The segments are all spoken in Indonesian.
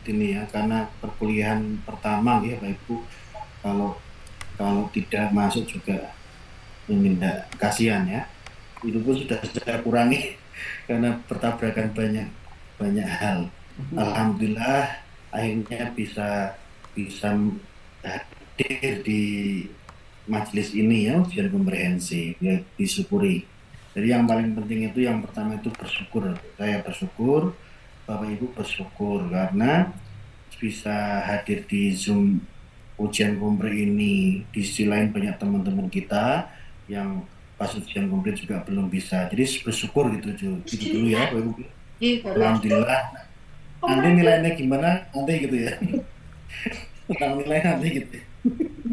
ini ya, karena perkuliahan pertama ya Pak Ibu, kalau kalau tidak masuk juga ini enggak kasihan ya. Itu pun sudah saya kurangi karena bertabrakan banyak banyak hal. Alhamdulillah akhirnya bisa bisa hadir di majelis ini ya, ujian komprehensif ya, disyukuri. Jadi yang paling penting itu yang pertama itu bersyukur. Saya bersyukur, Bapak Ibu bersyukur karena bisa hadir di Zoom ujian kompre ini. Di sisi lain banyak teman-teman kita yang pas ujian kompre juga belum bisa. Jadi bersyukur gitu, gitu dulu ya, Bapak Ibu. Alhamdulillah. Nanti nilainya gimana? Nanti gitu ya. Tentang nilai nanti gitu.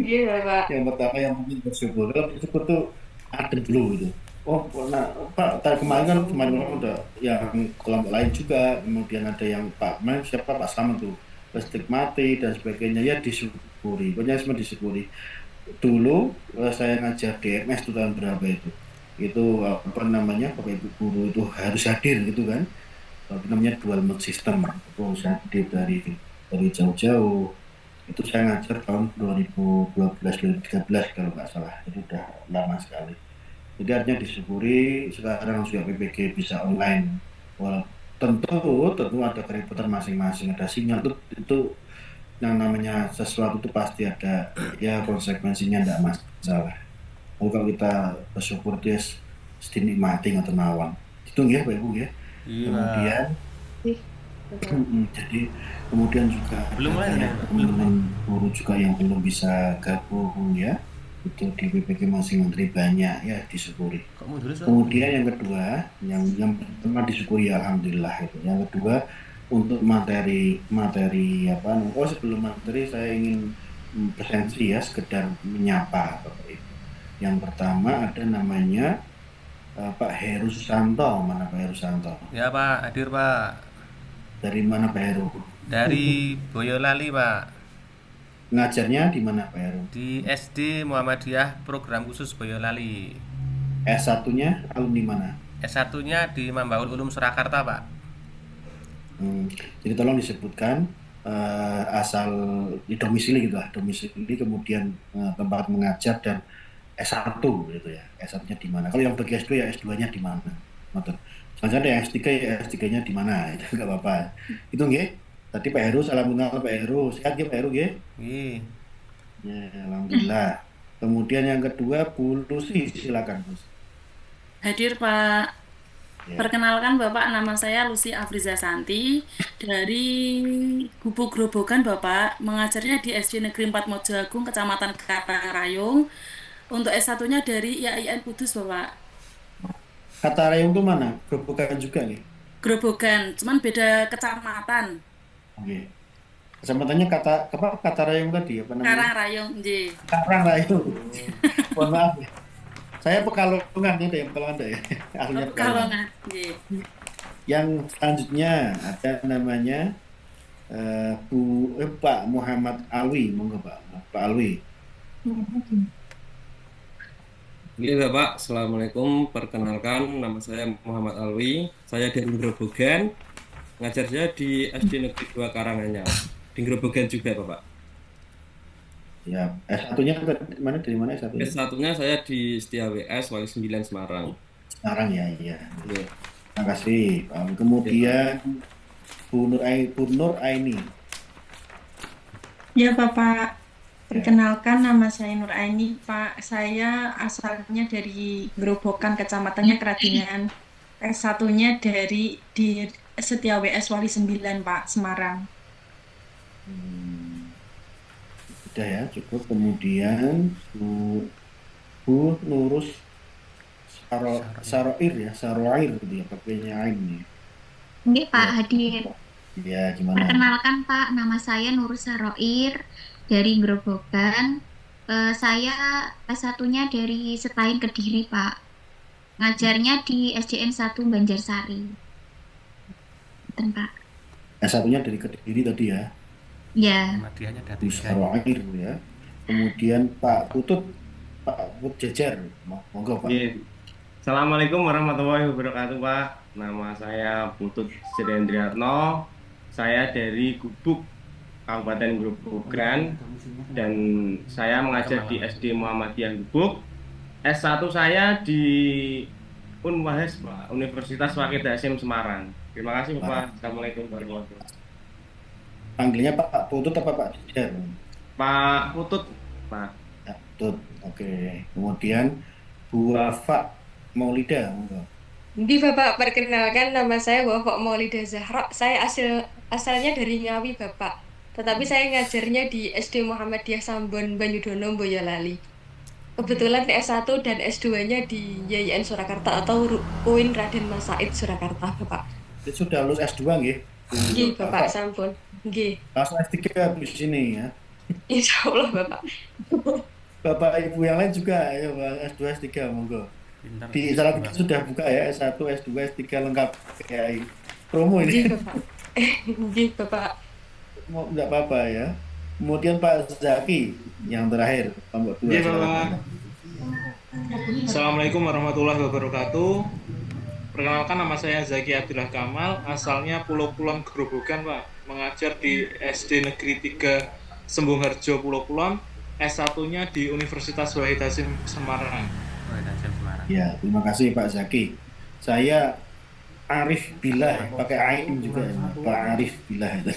Iya, Pak. Yang pertama yang mungkin bersyukur. Kalau bersyukur tuh ada dulu gitu. Oh, nah Pak, tadi kemarin kan kemarin udah yang kelompok lain juga, kemudian ada yang Pak, main siapa Pak Slamet tuh, listrik mati dan sebagainya ya disyukuri, pokoknya semua disyukuri. Dulu saya ngajar DMS tuh tahun berapa itu apa namanya Bapak Ibu guru itu harus hadir gitu kan, apa namanya dual mode system, itu harus hadir dari jauh-jauh. Itu saya ngajar tahun 2012 2013 kalau nggak salah, jadi udah lama sekali. Jadi artinya disyukuri sekarang juga PPG bisa online. Wala- tentu ada kerepotan masing-masing, ada sinyal itu yang namanya sesuatu itu pasti ada ya konsekuensinya, tidak masalah. Tapi kalau kita bersyukur itu ya dinikmati atau nawang. Itu ya Pak Ibu ya. Iya. Kemudian Ih, betul. jadi kemudian juga ada Belum mulai banyak ya? Belum. teman-teman guru juga yang belum bisa gabung ya. Itu di PPG masing menteri banyak ya disyukuri. Kok mundur suaraku ya? Kemudian yang kedua, yang pertama disyukuri alhamdulillah itu. Yang kedua untuk materi apa? Oh sebelum materi saya ingin presensi ya, sekedar menyapa Bapak Ibu. Yang pertama ada namanya Pak Heru Susanto. Mana Pak Heru Susanto? Ya Pak, hadir Pak. Dari mana Pak Heru? Dari Boyolali Pak. Ngajarnya di mana Pak Heru? Di SD Muhammadiyah Program Khusus Boyolali. S1-nya alumni mana? S1-nya di Mambaul Ulum Surakarta Pak. Hmm, jadi tolong disebutkan asal di domisili gitu lah, domisili kemudian tempat mengajar dan S1 gitu ya. S1-nya di mana? Kalau yang bagi S2 ya S2-nya di mana? Ngoten. Selanjutnya ada yang S3 ya S3-nya di mana? Itu enggak apa-apa. Itu nggih. Tadi Pak Heru, salam kenal Pak Heru. Sehat ya Pak Heru nggih? Ih, Ya, alhamdulillah. Kemudian yang kedua Bu Lucy, silakan Bu. Hadir, Pak. Ya. Perkenalkan Bapak, nama saya Lucy Afriza Santi dari Gubuk Grobogan, Bapak. Mengajarnya di SD Negeri 4 Mojoagung, Kecamatan Karangrayung. Untuk S1-nya dari IAIN Kudus, Bapak. Kata Rayong itu mana? Gerobokan juga nih. Grobogan, cuman beda kecamatan. Oke. Kesempatannya kata Rayong tadi apa namanya? Karangrayung, nggih. Karangrayung. Mohon maaf ya. Saya Pekalongan itu ya, Pekalongan ya. Oh, Ahlinya Pekalongan. Pekalongan, nggih. Yang selanjutnya ada namanya Pak Muhammad Alwi, monggo Pak. Pak Alwi. Iya Pak, Assalamualaikum. Perkenalkan, nama saya Muhammad Alwi. Saya dari Grobogan. Ngajarnya di SD Negeri 2 Karanganyar. Di Grobogan juga Bapak. Ya, S1-nya mana dari mana S1-nya? S1-nya saya di Setia WS Wali 9 Semarang. Sekarang ya, iya. Iya, Terima kasih, Pak Alwi. iya Pak. Kemudian Bu Nur Aini. Ya, Bapak. Ya. Perkenalkan, nama saya Nur Aini, Pak. Saya asalnya dari Gerobokan, kecamatannya Keradingan. S1-nya di Setia WS Wali 9, Pak, Semarang. Hmm, Sudah ya, cukup. Kemudian Bu Nurus Saroir. Saroir ya, Saroir gitu ya, pakainya Ain nih. Ini Pak Ya, hadir. ya gimana? Perkenalkan Pak, nama saya Nur Saroir dari Grobogan. Saya S1-nya dari Setain Kediri Pak. Ngajarnya di SDN 1 Banjarsari. Betul, Pak. S1-nya dari Kediri tadi ya, Ya, Muhammadiyahnya ada Bu 3 ini. Saroir ya. Kemudian Pak Put Jejer, monggo Pak. Iya. Assalamualaikum warahmatullahi wabarakatuh, Pak. Nama saya Putut Sirendriatno. Saya dari Gubuk Kabupaten Grobogan dan saya mengajar di SD Muhammadiyah Gubuk. S1 saya di Unwahes, Pak, Universitas Fakih Hasyim Semarang. Terima kasih, Bapak. Assalamualaikum warahmatullahi wabarakatuh. Panggilnya Pak Putut apa Pak Dijar? Pak Putut, Pak. Ya, Putut. Oke. Kemudian Bu Wafa Maulida. monggo. Di Bapak, perkenalkan nama saya Wafa Maulida Zahra. Saya asalnya dari Ngawi, Bapak. Tetapi saya ngajarnya di SD Muhammadiyah Sambon Banyudono, Boyolali. Kebetulan S1 dan S2-nya di YIN Surakarta atau UIN Raden Mas Said Surakarta, Bapak. Dia sudah lulus S2 nggih? Nggih, Bapak, sampun. Nggih. Langsung S3 di sini ya. Insya Allah, Bapak. Bapak Ibu yang lain juga ayo S2 S3 monggo. Pintar. Di salah kita sudah buka ya S1 S2 S3 lengkap kayak promo Nggih, ini. Bapak. Nggih, Bapak. Mau enggak apa-apa ya. Kemudian Pak Zaki yang terakhir kelompok 2. Iya, Bapak. Assalamualaikum warahmatullahi wabarakatuh. Perkenalkan, nama saya Zaki Abdullah Kamal, asalnya Pulau Kulon Grobogan, Pak. Mengajar di SD Negeri 3 Sembung Harjo Pulau Kulon, S1-nya di Universitas Wahid Hasyim Semarang. Ya, terima kasih Pak Zaki. Saya Arif Billah, pakai Ain juga ya, Pak Arif Billah itu.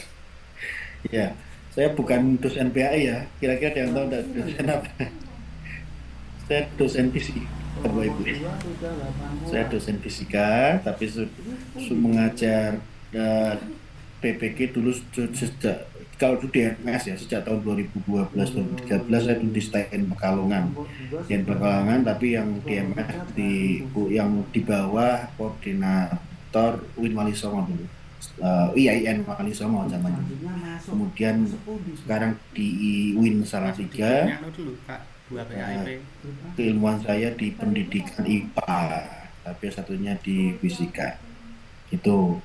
Ya, saya bukan dosen PAI ya. Kira-kira ada yang tahu enggak dosen apa? Saya dosen fisika, Bapak Ibu. Saya dosen fisika, tapi mengajar PPG dulu sejak kalau itu DMS ya sejak tahun 2012-2013 saya itu di STN Pekalongan, tapi yang DMS yang di bawah koordinator UIN Wali Songo dulu, IAIN Wali Songo zamannya. Kemudian sekarang di UIN Salatiga. Keilmuan saya di pendidikan IPA, tapi satunya di fisika. Itu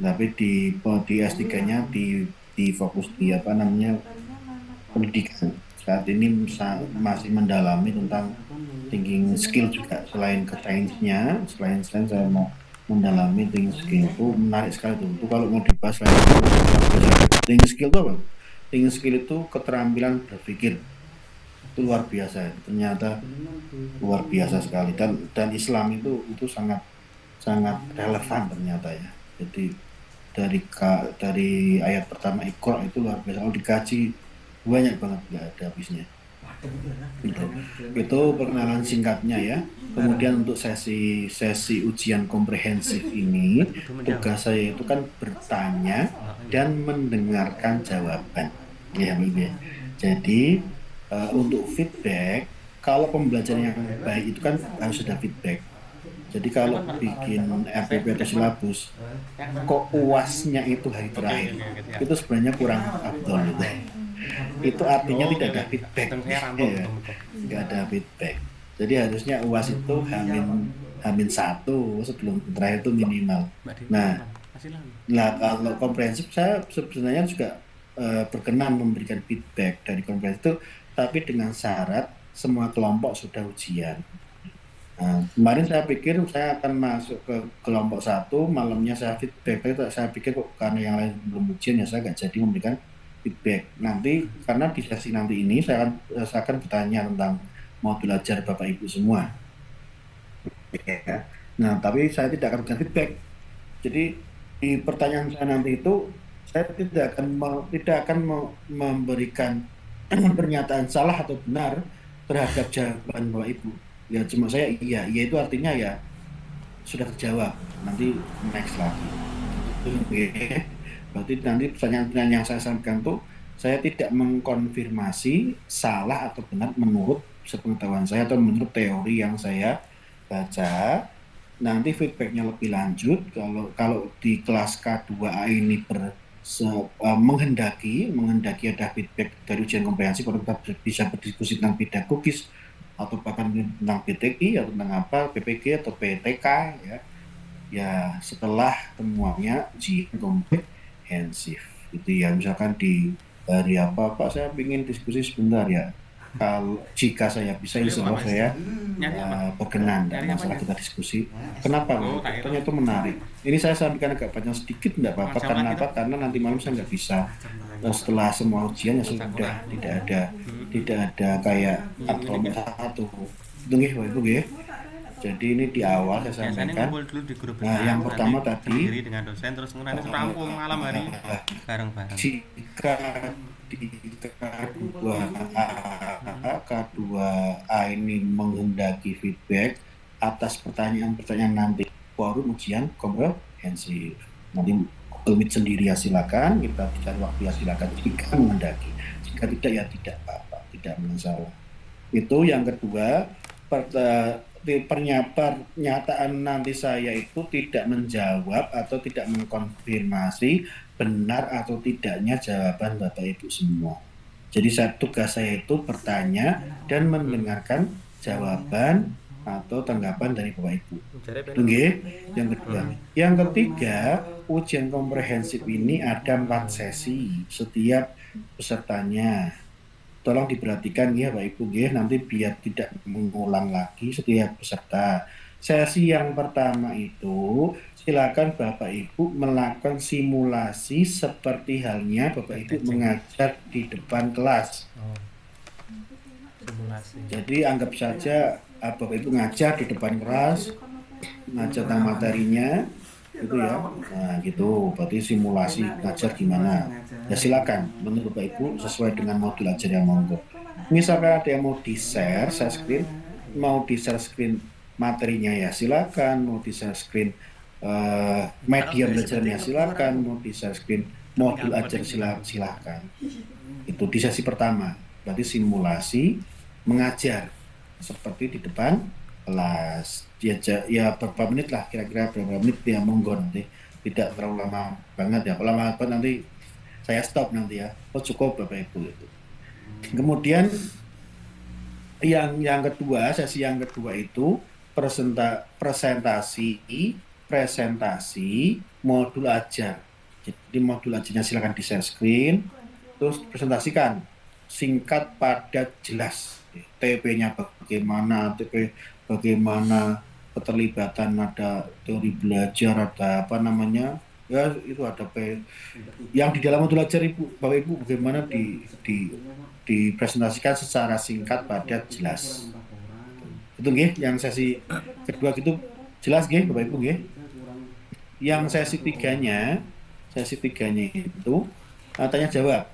tapi di S3-nya di fokus di apa namanya pendidikan. Saat ini masih mendalami tentang thinking skill juga, selain ke sainsnya, selain sains saya mau mendalami thinking skill. Itu menarik sekali tuh. Itu kalau mau dibahas lagi thinking skill itu apa? Thinking skill itu keterampilan berpikir. Itu luar biasa, ternyata luar biasa sekali, dan Islam itu sangat relevan ternyata ya. Jadi dari ayat pertama Iqra itu luar biasa, kalau dikaji banyak banget, nggak ada habisnya. Itu perkenalan singkatnya ya. Kemudian untuk sesi ujian komprehensif ini, tugas saya itu kan bertanya dan mendengarkan jawaban ya, ya. Jadi untuk feedback, kalau pembelajaran yang baik itu kan harus ada feedback. Jadi kalau bikin RPP atau silabus, kok UASnya itu hari terakhir, itu sebenarnya kurang afdol gitu. Itu artinya tidak ada feedback, ya, nggak ada feedback. Jadi harusnya UAS itu hamin 1 sebelum terakhir itu minimal. Nah kalau komprehensif saya sebenarnya juga berkenan memberikan feedback dari komprehensif itu, tapi dengan syarat semua kelompok sudah ujian. Nah, kemarin saya pikir saya akan masuk ke kelompok 1, malamnya saya feedback, tapi saya pikir kok karena yang lain belum ujian ya saya nggak jadi memberikan feedback. Nanti karena di sesi nanti ini saya akan bertanya tentang mau belajar Bapak Ibu semua. Ya. Nah, tapi saya tidak akan memberikan feedback. Jadi di pertanyaan saya nanti itu saya tidak akan memberikan pernyataan salah atau benar terhadap jawaban Bapak Ibu. Ya cuma saya iya itu artinya ya sudah terjawab, nanti next lagi. Berarti nanti pertanyaan yang saya sampaikan tuh saya tidak mengkonfirmasi salah atau benar menurut sepengetahuan saya atau menurut teori yang saya baca. Nanti feedbacknya lebih lanjut kalau di kelas K2A ini menghendaki ada feedback dari ujian komprehensif, kalau kita bisa berdiskusi tentang pedagogis atau bahkan tentang PTI atau tentang apa PPG atau PTK ya setelah temuannya ujian komprehensif itu ya. Misalkan di hari apa Pak saya ingin diskusi sebentar ya, kalau jika saya bisa insya Allah saya Nyari apa? berkenan Nyari masalah apanya? kita diskusi. Kenapa? Oh, tak Ternyata itu menarik. Ini saya sampaikan agak panjang sedikit, enggak apa-apa. Macam Karena lagi apa? Karena nanti malam saya nggak bisa. Setelah semua ujian ya sudah tidak ada kayak atau satu. Itu nggih, Bapak Ibu nggih. Jadi ini di awal saya Biasanya sampaikan. ngumpul dulu di grup Nah, yang pertama nanti tadi sendiri dengan dosen terus nanti rampung malam hari bareng-bareng. jika di K2A ini menghendaki feedback atas pertanyaan-pertanyaan nanti forum ujian komprehensif. Nanti Google Meet sendiri ya silakan, kita cari waktu ya silakan jika menghendaki. Jika tidak ya tidak apa-apa, tidak masalah. Itu yang kedua, pernyataan nanti saya itu tidak menjawab atau tidak mengkonfirmasi benar atau tidaknya jawaban Bapak Ibu semua. Jadi tugas saya itu bertanya dan mendengarkan jawaban atau tanggapan dari Bapak Ibu. Oke, yang kedua. Yang ketiga, ujian komprehensif ini ada 4 sesi setiap pesertanya. Tolong diperhatikan ya Bapak Ibu ya, nanti biar tidak mengulang lagi setiap peserta. Sesi yang pertama itu silakan Bapak Ibu melakukan simulasi seperti halnya Bapak Ibu mengajar di depan kelas. Simulasi. Jadi anggap saja Bapak Ibu ngajar di depan kelas, ngajar tentang materinya, gitu ya. Nah gitu, berarti simulasi ngajar gimana. Ya silakan, menurut Bapak Ibu sesuai dengan modul ajar yang monggo. Misalkan ada yang mau di-share screen, mau di-share screen materinya ya silakan, mau di-share screen media belajarnya silakan, mau di-share screen modul ajar silakan. Itu di sesi pertama, berarti simulasi mengajar seperti di depan kelas. Ya berapa menit lah, kira-kira berapa menit ya monggo nanti, tidak terlalu lama banget ya. Kalau lama banget nanti saya stop nanti ya. Oh cukup Bapak Ibu itu. Kemudian yang kedua, sesi yang kedua itu presentasi modul ajar. Jadi modul ajarnya silakan di share screen, terus presentasikan singkat, padat, jelas. TP-nya bagaimana keterlibatan, ada teori belajar, ada apa namanya ya itu ada yang di dalam modul ajar Bapak Ibu bagaimana dipresentasikan secara singkat, padat, jelas. Itu nggih yang sesi kedua gitu jelas nggih Bapak Ibu nggih. Yang sesi tiganya itu tanya jawab.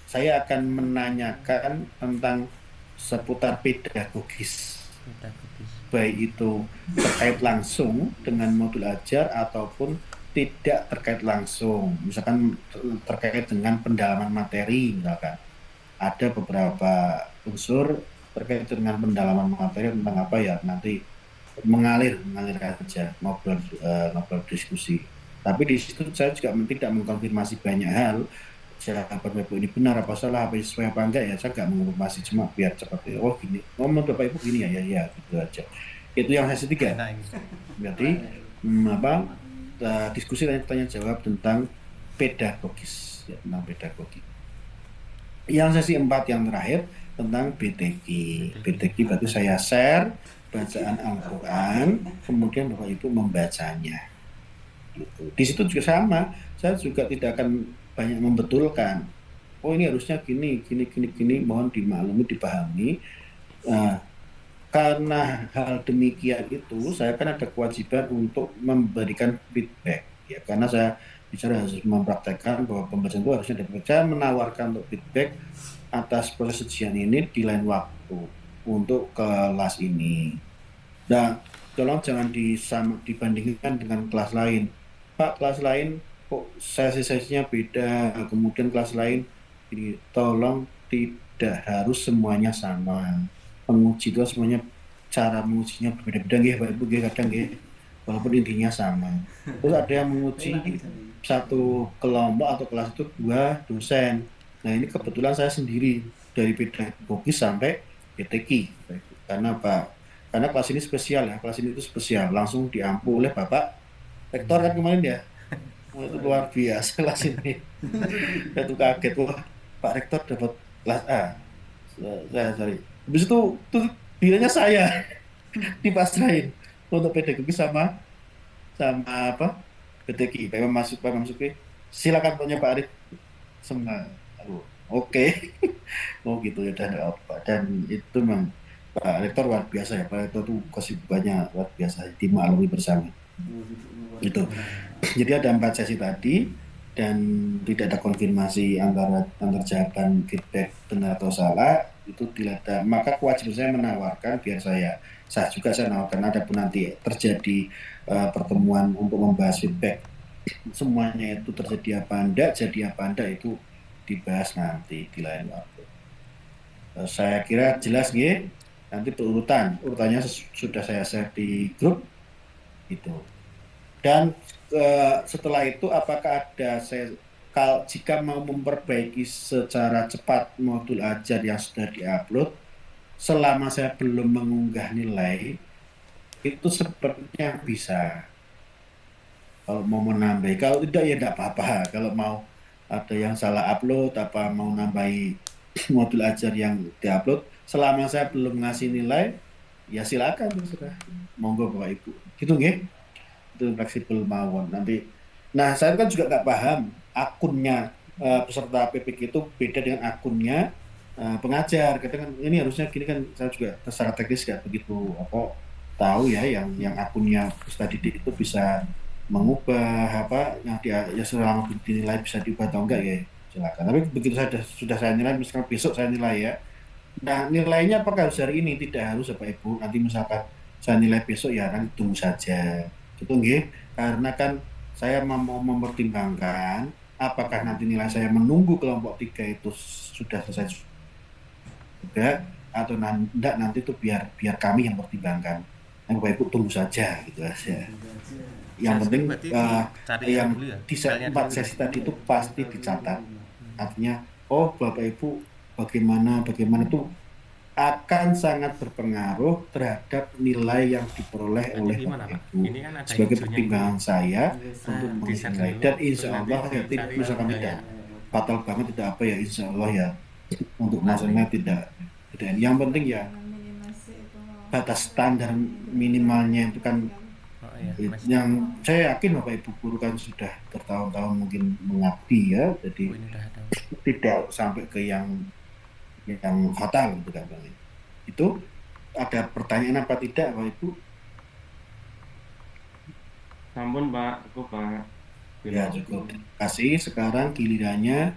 Saya akan menanyakan tentang seputar pedagogis. Baik itu terkait langsung dengan modul ajar ataupun tidak terkait langsung. Misalkan terkait dengan pendalaman materi misalkan. Ada beberapa unsur terkait dengan pendalaman materi tentang apa ya nanti mengalir aja ngobrol diskusi. Tapi di situ saya juga tidak mengkonfirmasi banyak hal. Jawaban Bapak Ibu ini benar apa salah, apa sesuai apa enggak ya, saya nggak mengkonfirmasi, cuma biar cepat. Oh gini, ngomong Bapak Ibu gini ya gitu aja. Itu yang sesi 3. Berarti diskusi tanya jawab tentang pedagogis ya, tentang pedagogi. Yang sesi 4 yang terakhir tentang BTQ. BTQ berarti saya share bacaan Al-Quran, kemudian Bapak Ibu membacanya. Gitu. Di situ juga sama, saya juga tidak akan banyak membetulkan. Oh ini harusnya gini, mohon dimaklumi, dipahami. Karena hal demikian itu, saya kan ada kewajiban untuk memberikan feedback. Ya, karena saya bicara harus mempraktekkan bahwa pembelajaran itu harusnya saya menawarkan untuk feedback atas proses ujian ini di lain waktu untuk kelas ini. Dan tolong jangan dibandingkan dengan kelas lain. Pak, kelas lain kok sesi-sesinya beda, kemudian kelas lain ini, tolong tidak harus semuanya sama. Penguji itu semuanya cara mengujinya berbeda-beda nggih Bapak Ibu nggih, kadang nggih walaupun intinya sama. Terus ada yang menguji satu kelompok atau kelas itu 2 dosen. Nah ini kebetulan saya sendiri dari pedagogis sampai BTQ. Karena apa? Karena kelas ini spesial ya, kelas ini itu spesial, langsung diampu oleh Bapak Rektor kan kemarin ya. Itu luar biasa kelas ini. Saya tuh kaget, wah Pak Rektor dapat kelas A. Saya cari. Habis itu bilangnya saya. dipasrahin untuk pedagogi sama sama apa PTKI, Pak Imam Masuki. Silakan punya Pak Arif semua. Oke. Oh gitu ya, dan apa, dan itu memang Pak Rektor luar biasa ya, Pak Rektor tuh kesibukannya luar biasa, dimaklumi bersama itu. Jadi ada 4 sesi tadi dan tidak ada konfirmasi antar jawaban feedback benar atau salah itu tidak ada, maka kewajiban saya menawarkan biar saya juga saya nawarkan ada pun nanti terjadi pertemuan untuk membahas feedback semuanya itu terjadi apa enggak, jadi apa enggak itu dibahas nanti di lain waktu. Saya kira jelas nggih. Nanti urutannya sudah saya share di grup itu. Dan setelah itu apakah ada jika mau memperbaiki secara cepat modul ajar yang sudah diupload, selama saya belum mengunggah nilai itu sepertinya bisa. Kalau mau menambah, kalau tidak ya tidak apa-apa. Kalau mau ada yang salah upload, apa mau nambahi modul ajar yang diupload, selama saya belum ngasih nilai, ya silakan sudah. Monggo Bapak Ibu. Gitu nggih? Itu fleksibel mawon nanti. Nah, saya kan juga nggak paham akunnya peserta PPK itu beda dengan akunnya pengajar. Kadang kan ini harusnya gini kan, saya juga secara teknis nggak begitu tahu ya yang akunnya peserta didik itu bisa mengubah apa yang dia ya selama dinilai bisa diubah atau enggak ya silakan. Tapi begitu sudah saya nilai, misalkan besok saya nilai ya. Nah nilainya apakah harus hari ini? Tidak harus Bapak Ibu. Nanti misalkan saya nilai besok ya nanti tunggu saja. Gitu nggih. Karena kan saya mau mempertimbangkan apakah nanti nilai saya menunggu kelompok 3 itu sudah selesai juga atau enggak, nanti itu biar kami yang pertimbangkan. Nah, Bapak Ibu tunggu saja gitu aja. Yang penting yang di 4 sesi tadi itu pasti dicatat. Artinya, Bapak Ibu bagaimana itu akan sangat berpengaruh terhadap nilai yang diperoleh oleh Bapak Ibu sebagai pertimbangan saya untuk menilai. Dan insya Allah ya misalkan tidak fatal banget, tidak apa ya, insya Allah ya untuk maksudnya tidak. Yang penting ya batas standar minimalnya itu kan yang saya yakin Bapak Ibu guru kan sudah bertahun-tahun mungkin mengabdi ya, jadi tidak sampai ke yang fatal gitu kan Bang. Itu ada pertanyaan apa tidak Bapak Ibu? Sampun Pak, cukup Pak. Ya cukup. Kasih sekarang gilirannya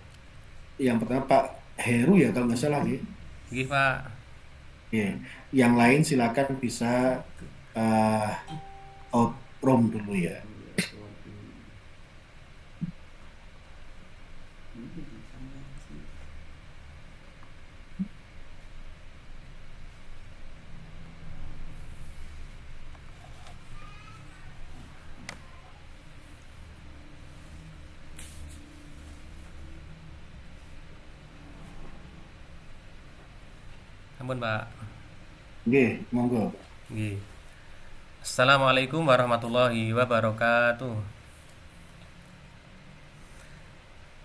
yang pertama Pak Heru ya kalau nggak salah ya. Nggih Pak. Ya. Yang lain silakan bisa out room dulu ya. Ampun Pak. Nggih, monggo. Nggih. Assalamualaikum warahmatullahi wabarakatuh.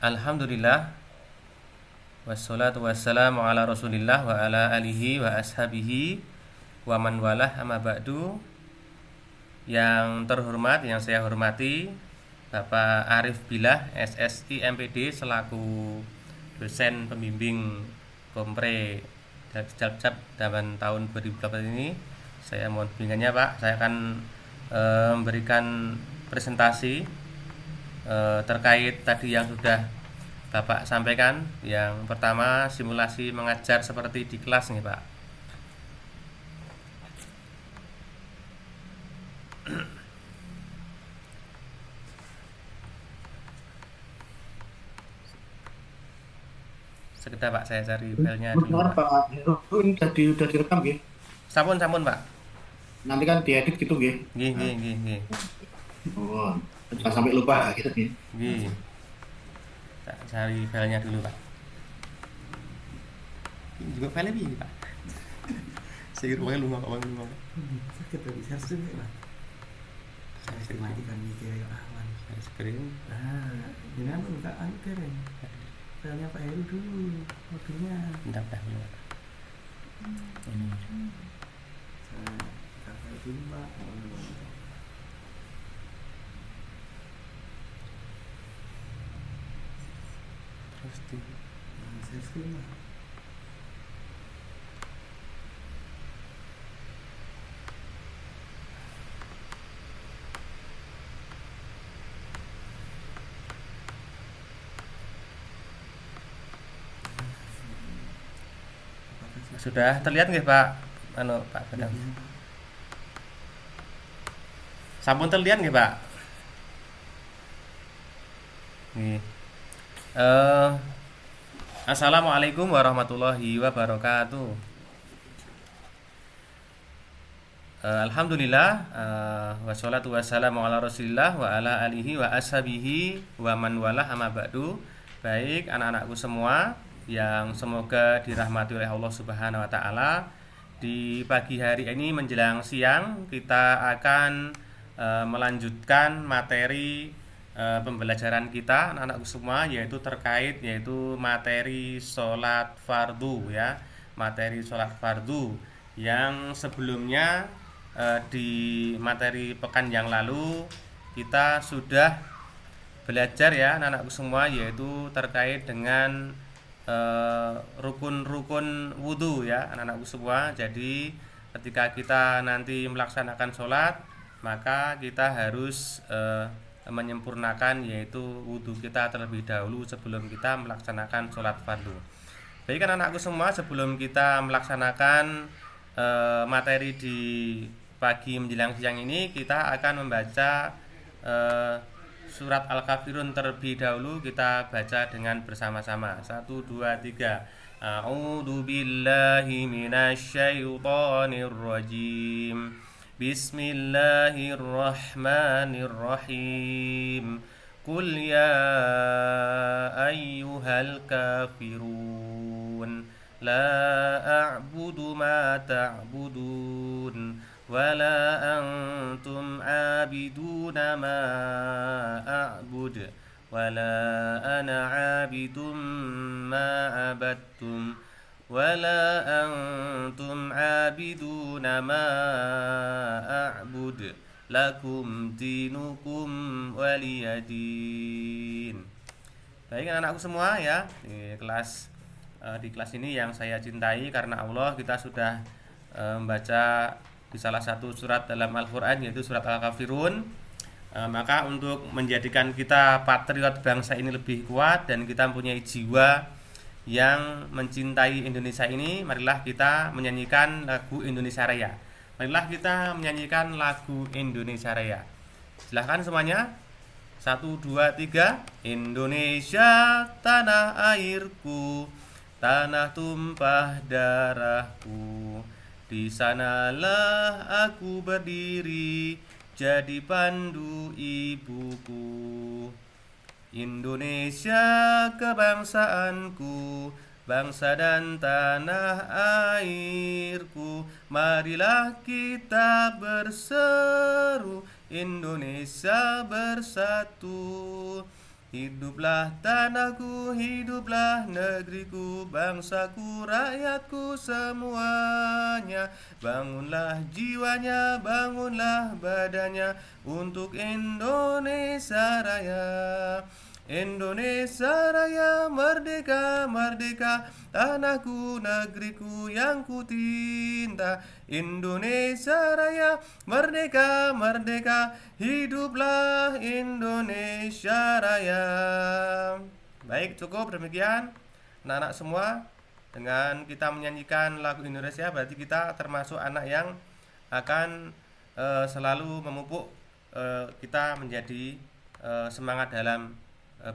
Alhamdulillah. Wassalatu wassalamu ala Rasulillah wa ala alihi wa ashabihi wa man walah, amma ba'du. Yang terhormat, yang saya hormati Bapak Arif Billah SSI MPD selaku dosen pembimbing Kompre Cilacap tahun 2018 ini. Saya mohon bimbingannya Pak. Saya akan memberikan presentasi terkait tadi yang sudah Bapak sampaikan. Yang pertama, simulasi mengajar seperti di kelas nih Pak. Sekedar Pak, saya cari filenya dulu Pak. Pak Heru ini udah direkam nggih? Sampun Pak. Nanti kan diedit gitu nggih. Nggih. Oh, jangan sampai lupa gitu nggih. Nggih. Tak cari filenya dulu Pak. Ini juga filenya piye Pak? Saya kira lu mau ngomong. Sakit tapi harus juga Pak. Saya matikan mikir yang aman. Screen. Ini apa enggak keren. Filenya Pak Heru dulu, mobilnya. Enggak. Ini. Saya kakak ini Pak. Terus di Saya screen Pak. sudah terlihat nggih Pak anu Pak Dadang? Sampun terlihat nggih Pak? Nggih. Assalamualaikum warahmatullahi wabarakatuh. Alhamdulillah, wassalatu wassalamu ala Rasulillah wa ala alihi wa ashabihi wa man walah amma ba'du. Baik anak-anakku semua yang semoga dirahmati oleh Allah Subhanahu wa taala. Di pagi hari ini menjelang siang kita akan melanjutkan materi pembelajaran kita anak-anakku semua, yaitu terkait materi sholat fardu ya. Materi sholat fardu yang sebelumnya di materi pekan yang lalu kita sudah belajar ya anak-anakku semua, yaitu terkait dengan rukun-rukun wudhu ya anak-anakku semua. Jadi ketika kita nanti melaksanakan sholat, maka kita harus menyempurnakan yaitu wudhu kita terlebih dahulu sebelum kita melaksanakan sholat fardu. Baik anak-anakku semua, sebelum kita melaksanakan materi di pagi menjelang siang ini, kita akan membaca surat Al-Kafirun terlebih dahulu. Kita baca dengan bersama-sama. 1, 2, 3. A'udzu billahi minasyaitonir rajim. Bismillahirrahmanirrahim. Qul ya ayyuhal kafirun la a'budu ma ta'budun wala antum abiduna ma a'bud wala ana abidum ma abattum wala antum abiduna ma a'bud lakum dinukum waliyadin. Baik anak-anakku semua ya, di kelas ini yang saya cintai karena Allah, kita sudah membaca di salah satu surat dalam Al-Quran, yaitu surat Al-Kafirun. Maka untuk menjadikan kita patriot bangsa ini lebih kuat dan kita mempunyai jiwa yang mencintai Indonesia ini, marilah kita menyanyikan lagu Indonesia Raya. Marilah kita menyanyikan lagu Indonesia Raya. Silahkan semuanya. 1, 2, 3. Indonesia tanah airku, tanah tumpah darahku. Di sanalah aku berdiri, jadi pandu ibuku. Indonesia kebangsaanku, bangsa dan tanah airku. Marilah kita berseru, Indonesia bersatu. Hiduplah tanahku, hiduplah negeriku, bangsaku, rakyatku semuanya. Bangunlah jiwanya, bangunlah badannya untuk Indonesia Raya. Indonesia Raya, merdeka, merdeka, tanahku, negeriku yang kucinta. Indonesia Raya, merdeka, merdeka, hiduplah Indonesia Raya. Baik, cukup demikian anak-anak semua. Dengan kita menyanyikan lagu Indonesia, berarti kita termasuk anak yang akan selalu memupuk kita menjadi semangat dalam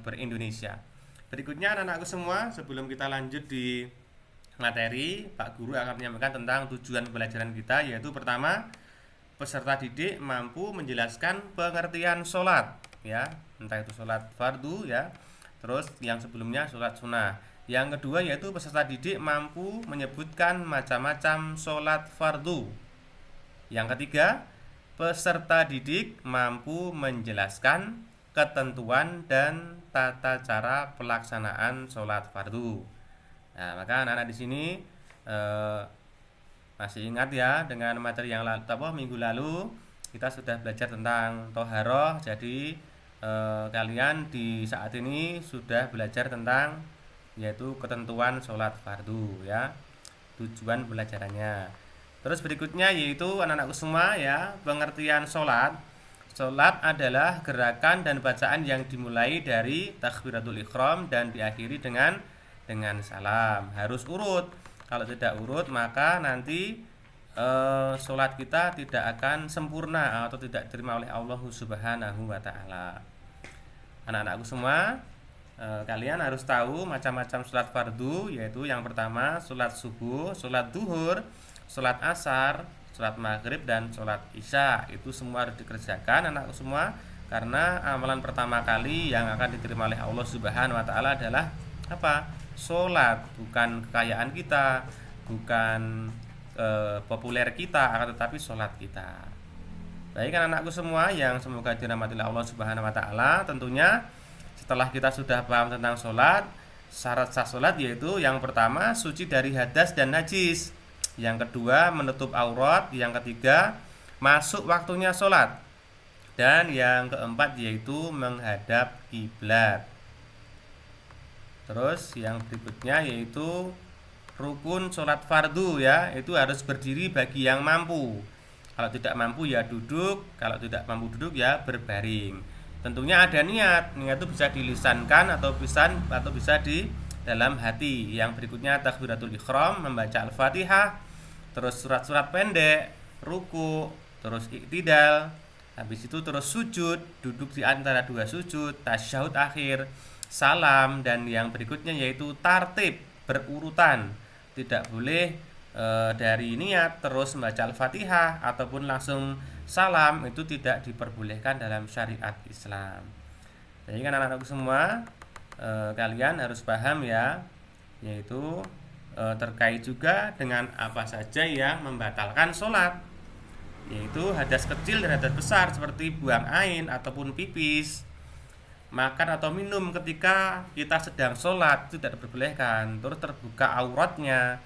berindonesia. Berikutnya anak-anakku semua, sebelum kita lanjut di materi, Pak Guru akan menyampaikan tentang tujuan pembelajaran kita, yaitu pertama, peserta didik mampu menjelaskan pengertian sholat ya, entah itu sholat fardu ya, terus yang sebelumnya sholat sunnah. Yang kedua yaitu peserta didik mampu menyebutkan macam-macam sholat fardu. Yang ketiga, peserta didik mampu menjelaskan ketentuan dan tata cara pelaksanaan sholat fardu. Nah, maka anak-anak di sini Masih ingat ya dengan materi yang minggu lalu kita sudah belajar tentang toharoh. Jadi kalian di saat ini sudah belajar tentang yaitu ketentuan sholat fardu ya, tujuan pelajarannya. Terus berikutnya yaitu anak-anakku semua ya, pengertian sholat. Sholat adalah gerakan dan bacaan yang dimulai dari takbiratul ihram dan diakhiri dengan salam. Harus urut. Kalau tidak urut maka nanti sholat kita tidak akan sempurna atau tidak diterima oleh Allah Subhanahu wa Ta'ala. Anak-anakku semua, kalian harus tahu macam-macam sholat fardu, yaitu yang pertama sholat subuh, sholat duhur, sholat asar, sholat maghrib, dan sholat isya. Itu semua harus dikerjakan anak-anakku semua, karena amalan pertama kali yang akan diterima oleh Allah Subhanahu wa Ta'ala adalah apa? Sholat. Bukan kekayaan kita, bukan populer kita, akan tetapi sholat kita. Baik anak-anakku semua yang semoga dirahmati Allah Subhanahu wa Ta'ala, tentunya setelah kita sudah paham tentang sholat, syarat sah sholat yaitu yang pertama suci dari hadas dan najis, yang kedua menutup aurat, yang ketiga masuk waktunya sholat, dan yang keempat yaitu menghadap kiblat. Terus yang berikutnya yaitu rukun sholat fardu ya, itu harus berdiri bagi yang mampu. Kalau tidak mampu ya duduk, kalau tidak mampu duduk ya berbaring. Tentunya ada niat itu bisa dilisankan atau bisa di dalam hati. Yang berikutnya takbiratul ihram, membaca Al-Fatihah, terus surat-surat pendek, ruku, terus iktidal, habis itu terus sujud, duduk di antara dua sujud, tasyahud akhir, salam, dan yang berikutnya yaitu tartib, berurutan. Tidak boleh dari niat terus membaca Al-Fatihah ataupun langsung salam, itu tidak diperbolehkan dalam syariat Islam. Jadi kan anak-anakku semua, kalian harus paham ya, yaitu terkait juga dengan apa saja yang membatalkan sholat, yaitu hadas kecil dan hadas besar seperti buang air ataupun pipis, makan atau minum ketika kita sedang sholat itu tidak diperbolehkan. Terus terbuka auratnya,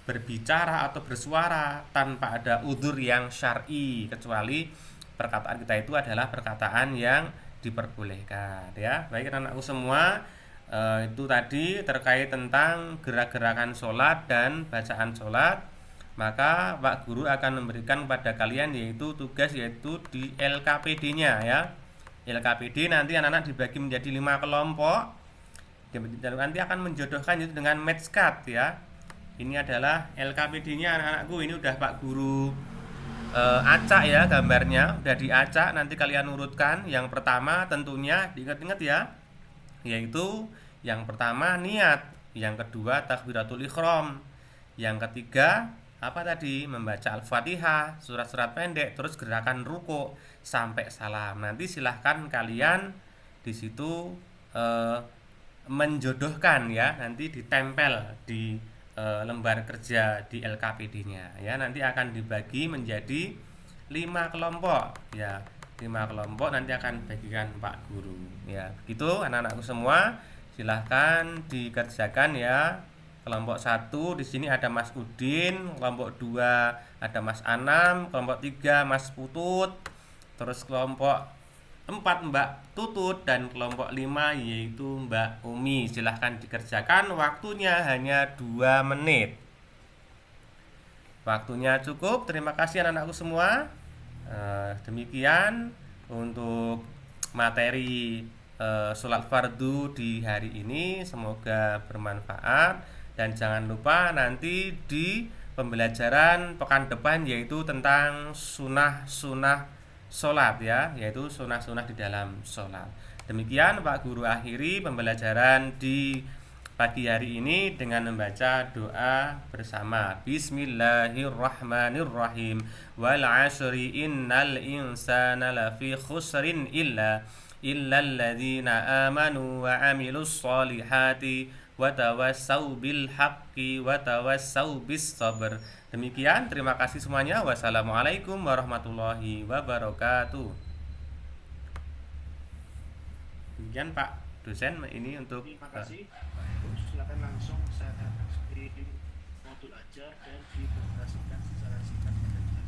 berbicara atau bersuara tanpa ada udzur yang syar'i, kecuali perkataan kita itu adalah perkataan yang diperbolehkan ya. Baik anak-anakku semua, itu tadi terkait tentang gerak-gerakan sholat dan bacaan sholat. Maka Pak Guru akan memberikan kepada kalian yaitu tugas yaitu di LKPD-nya ya. LKPD nanti anak-anak dibagi menjadi 5 kelompok. Nanti akan menjodohkan itu dengan match card ya. Ini adalah LKPD-nya anak-anakku. Ini udah Pak Guru acak ya gambarnya, udah diacak. Nanti kalian urutkan. Yang pertama tentunya diingat-ingat ya, yaitu yang pertama niat, yang kedua takbiratul ihram, yang ketiga apa tadi? Membaca Al-Fatihah, surat-surat pendek, terus gerakan ruku sampai salam. Nanti silahkan kalian di situ menjodohkan ya, nanti ditempel di lembar kerja di LKPD-nya ya. Nanti akan dibagi menjadi 5 kelompok ya. 5 kelompok nanti akan bagikan Pak Guru ya. Begitu anak-anakku semua, silahkan dikerjakan ya. Kelompok 1 di sini ada Mas Udin, kelompok 2 ada Mas Anam, kelompok 3 Mas Putut, terus kelompok 4 Mbak Tutut, dan kelompok 5 yaitu Mbak Umi. Silahkan dikerjakan, waktunya hanya 2 menit. Waktunya cukup. Terima kasih anak-anakku semua. Demikian untuk materi sholat fardu di hari ini. Semoga bermanfaat, dan jangan lupa nanti di pembelajaran pekan depan yaitu tentang sunah-sunah sholat ya, yaitu sunah-sunah di dalam sholat. Demikian Pak Guru akhiri pembelajaran di pagi hari ini dengan membaca doa bersama. Bismillahirrahmanirrahim. Wal 'ashri innal insana lafi khusrin illalladzina amanu wa 'amilus sholihati wa tawassau bil haqqi wa tawassau bis sabr. Demikian, terima kasih semuanya. Wassalamualaikum warahmatullahi wabarakatuh. Demikian Pak dosen ini untuk Terima kasih. Silakan langsung saya modul ajar dan dipresentasikan secara singkat pada jelas.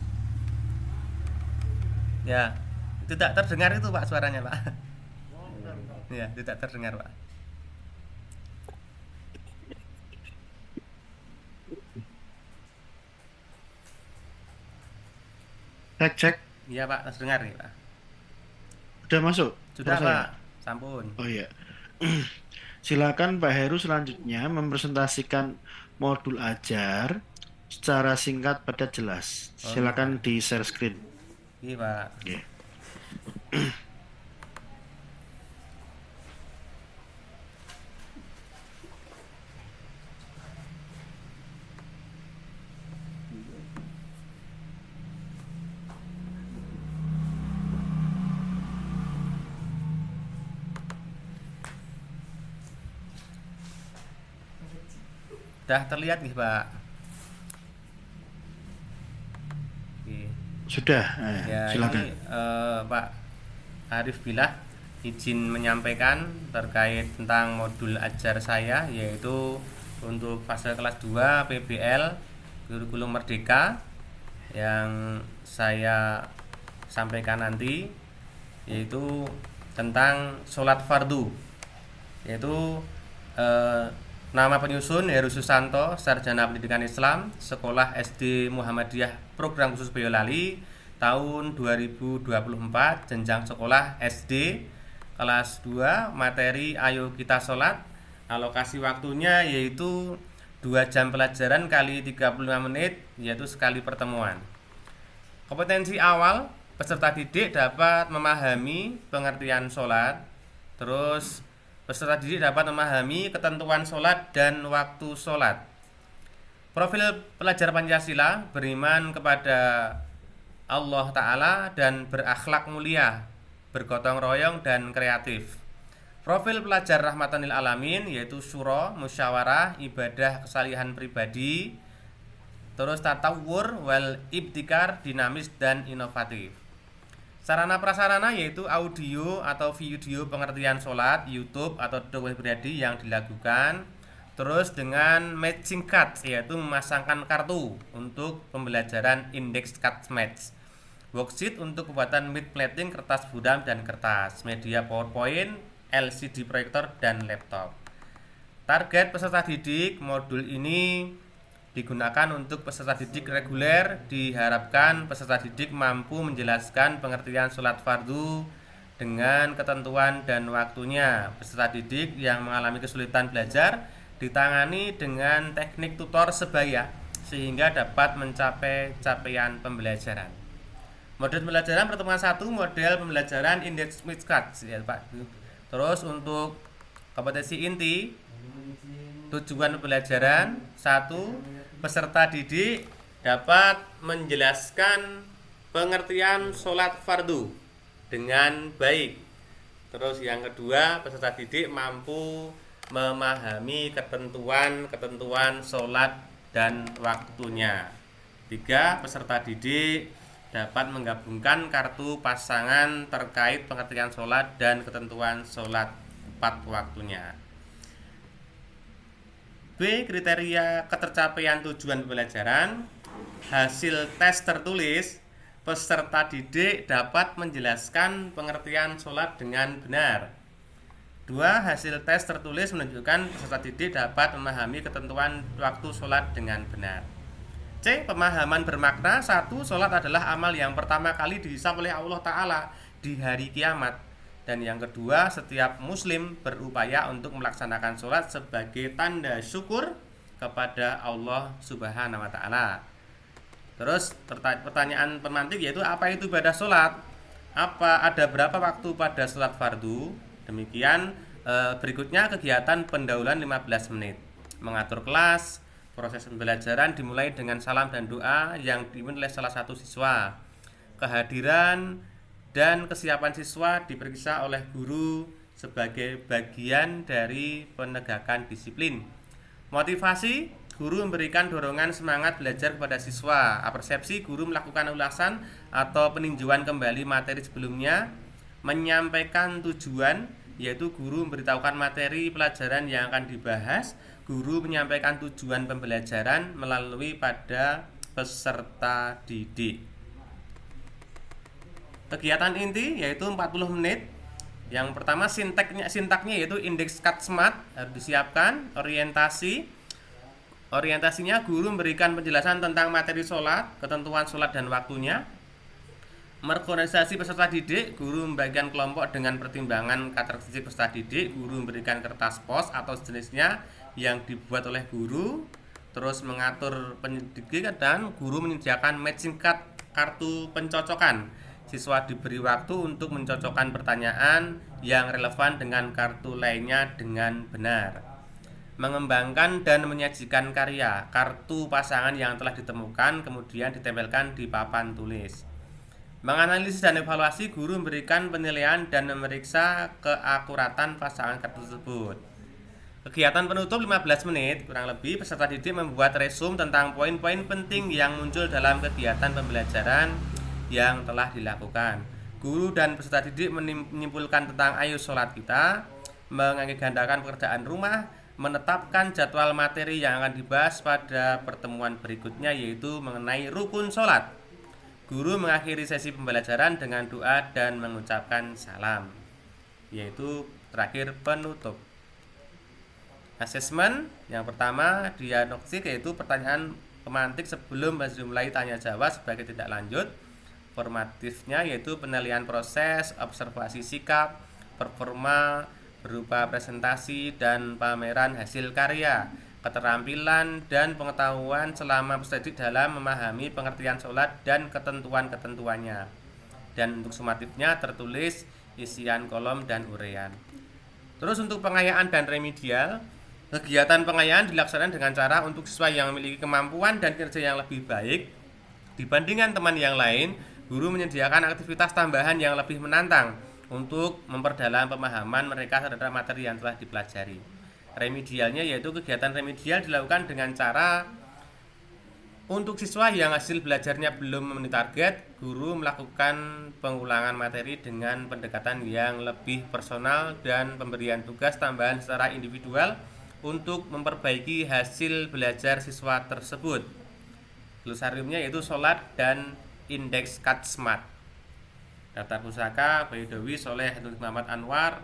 Ya, tidak terdengar itu Pak suaranya Pak. Oh, bentar. Ya, tidak terdengar Pak. Cek. Iya Pak, terdengar nih Pak. Udah masuk? Sudah Suara saya? Pak, sampun. Oh iya. Silakan Pak Heru selanjutnya mempresentasikan modul ajar secara singkat pada jelas. Oh, Silakan di share screen. Iya Pak. Oke. Sudah terlihat nih Pak. Oke. Sudah. Ya, Silakan. ini Pak Arif Billah izin menyampaikan terkait tentang modul ajar saya, yaitu untuk fase kelas 2 PBL Kurikulum Merdeka yang saya sampaikan nanti, yaitu tentang sholat fardu, yaitu nama penyusun Heru Susanto, Sarjana Pendidikan Islam, Sekolah SD Muhammadiyah Program Khusus Boyolali, tahun 2024, jenjang sekolah SD, kelas 2, materi Ayo Kita Sholat, alokasi waktunya yaitu 2 jam pelajaran kali 35 menit, yaitu sekali pertemuan. Kompetensi awal, peserta didik dapat memahami pengertian sholat, terus peserta didik dapat memahami ketentuan sholat dan waktu sholat. Profil pelajar Pancasila, beriman kepada Allah Ta'ala dan berakhlak mulia, bergotong royong dan kreatif. Profil pelajar Rahmatan lil Alamin, yaitu syuro, musyawarah, ibadah, kesalihan pribadi, terus tatawur, wal ibtikar, dinamis dan inovatif. Sarana prasarana yaitu audio atau video pengertian sholat, YouTube atau dokumen pribadi yang dilakukan. Terus dengan matching card, yaitu memasangkan kartu untuk pembelajaran index card match. Worksheet untuk pembuatan mid plating, kertas budam dan kertas, media PowerPoint, LCD proyektor dan laptop. Target peserta didik modul ini digunakan untuk peserta didik reguler. Diharapkan peserta didik mampu menjelaskan pengertian sholat fardu dengan ketentuan dan waktunya. Peserta didik yang mengalami kesulitan belajar ditangani dengan teknik tutor sebaya sehingga dapat mencapai capaian pembelajaran. Model pembelajaran pertemuan 1, model pembelajaran index mid card ya Pak. Terus untuk kompetensi inti, tujuan pembelajaran 1, peserta didik dapat menjelaskan pengertian sholat fardu dengan baik. Terus yang kedua, peserta didik mampu memahami ketentuan sholat dan waktunya. 3, peserta didik dapat menggabungkan kartu pasangan terkait pengertian sholat dan ketentuan sholat 4 waktunya. B, kriteria ketercapaian tujuan pembelajaran. Hasil tes tertulis, peserta didik dapat menjelaskan pengertian sholat dengan benar. 2, hasil tes tertulis menunjukkan peserta didik dapat memahami ketentuan waktu sholat dengan benar. C, pemahaman bermakna. 1, sholat adalah amal yang pertama kali dihisab oleh Allah Ta'ala di hari kiamat. Dan yang kedua, setiap muslim berupaya untuk melaksanakan sholat sebagai tanda syukur kepada Allah Subhanahu wa Ta'ala. Terus pertanyaan pemantik yaitu apa itu ibadah sholat? Ada berapa waktu pada sholat fardu? Demikian berikutnya kegiatan pendahuluan 15 menit. Mengatur kelas. Proses pembelajaran dimulai dengan salam dan doa yang dipimpin oleh salah satu siswa. Kehadiran dan kesiapan siswa diperiksa oleh guru sebagai bagian dari penegakan disiplin. Motivasi, guru memberikan dorongan semangat belajar kepada siswa. Persepsi, guru melakukan ulasan atau peninjauan kembali materi sebelumnya. Menyampaikan tujuan yaitu guru memberitahukan materi pelajaran yang akan dibahas, guru menyampaikan tujuan pembelajaran melalui pada peserta didik. Kegiatan inti yaitu 40 menit. Yang pertama sintaknya yaitu indeks CAT-SMAT harus disiapkan. Orientasinya guru memberikan penjelasan tentang materi sholat, ketentuan sholat dan waktunya. Merkoordinasi peserta didik, guru membagikan kelompok dengan pertimbangan karakteristik peserta didik, guru memberikan kertas pos atau sejenisnya yang dibuat oleh guru, terus mengatur pendidikan dan guru menyediakan matching card, kartu pencocokan. Siswa diberi waktu untuk mencocokkan pertanyaan yang relevan dengan kartu lainnya dengan benar. Mengembangkan dan menyajikan karya, kartu pasangan yang telah ditemukan kemudian ditempelkan di papan tulis. Menganalisis dan evaluasi, guru memberikan penilaian dan memeriksa keakuratan pasangan kartu tersebut. Kegiatan penutup 15 menit, kurang lebih peserta didik membuat resume tentang poin-poin penting yang muncul dalam kegiatan pembelajaran yang telah dilakukan. Guru dan peserta didik menyimpulkan tentang ayo sholat kita, mengagendakan pekerjaan rumah, menetapkan jadwal materi yang akan dibahas pada pertemuan berikutnya yaitu mengenai rukun sholat. Guru mengakhiri sesi pembelajaran dengan doa dan mengucapkan salam, yaitu terakhir penutup. Asesmen yang pertama diagnostik yaitu pertanyaan pemantik sebelum dimulai tanya jawab sebagai tindak lanjut. Formatifnya yaitu penilaian proses, observasi sikap, performa berupa presentasi dan pameran hasil karya, keterampilan dan pengetahuan selama peserta didik dalam memahami pengertian sholat dan ketentuan-ketentuannya. Dan untuk sumatifnya tertulis isian kolom dan uraian. Terus untuk pengayaan dan remedial, kegiatan pengayaan dilaksanakan dengan cara untuk siswa yang memiliki kemampuan dan kinerja yang lebih baik dibandingkan teman yang lain, guru menyediakan aktivitas tambahan yang lebih menantang untuk memperdalam pemahaman mereka terhadap materi yang telah dipelajari. Remedialnya yaitu kegiatan remedial dilakukan dengan cara untuk siswa yang hasil belajarnya belum memenuhi target, guru melakukan pengulangan materi dengan pendekatan yang lebih personal dan pemberian tugas tambahan secara individual untuk memperbaiki hasil belajar siswa tersebut. Glosariumnya yaitu sholat dan indeks CAT-SMAT. Daftar pusaka Bayu Dewi Soleh Muhammad Anwar,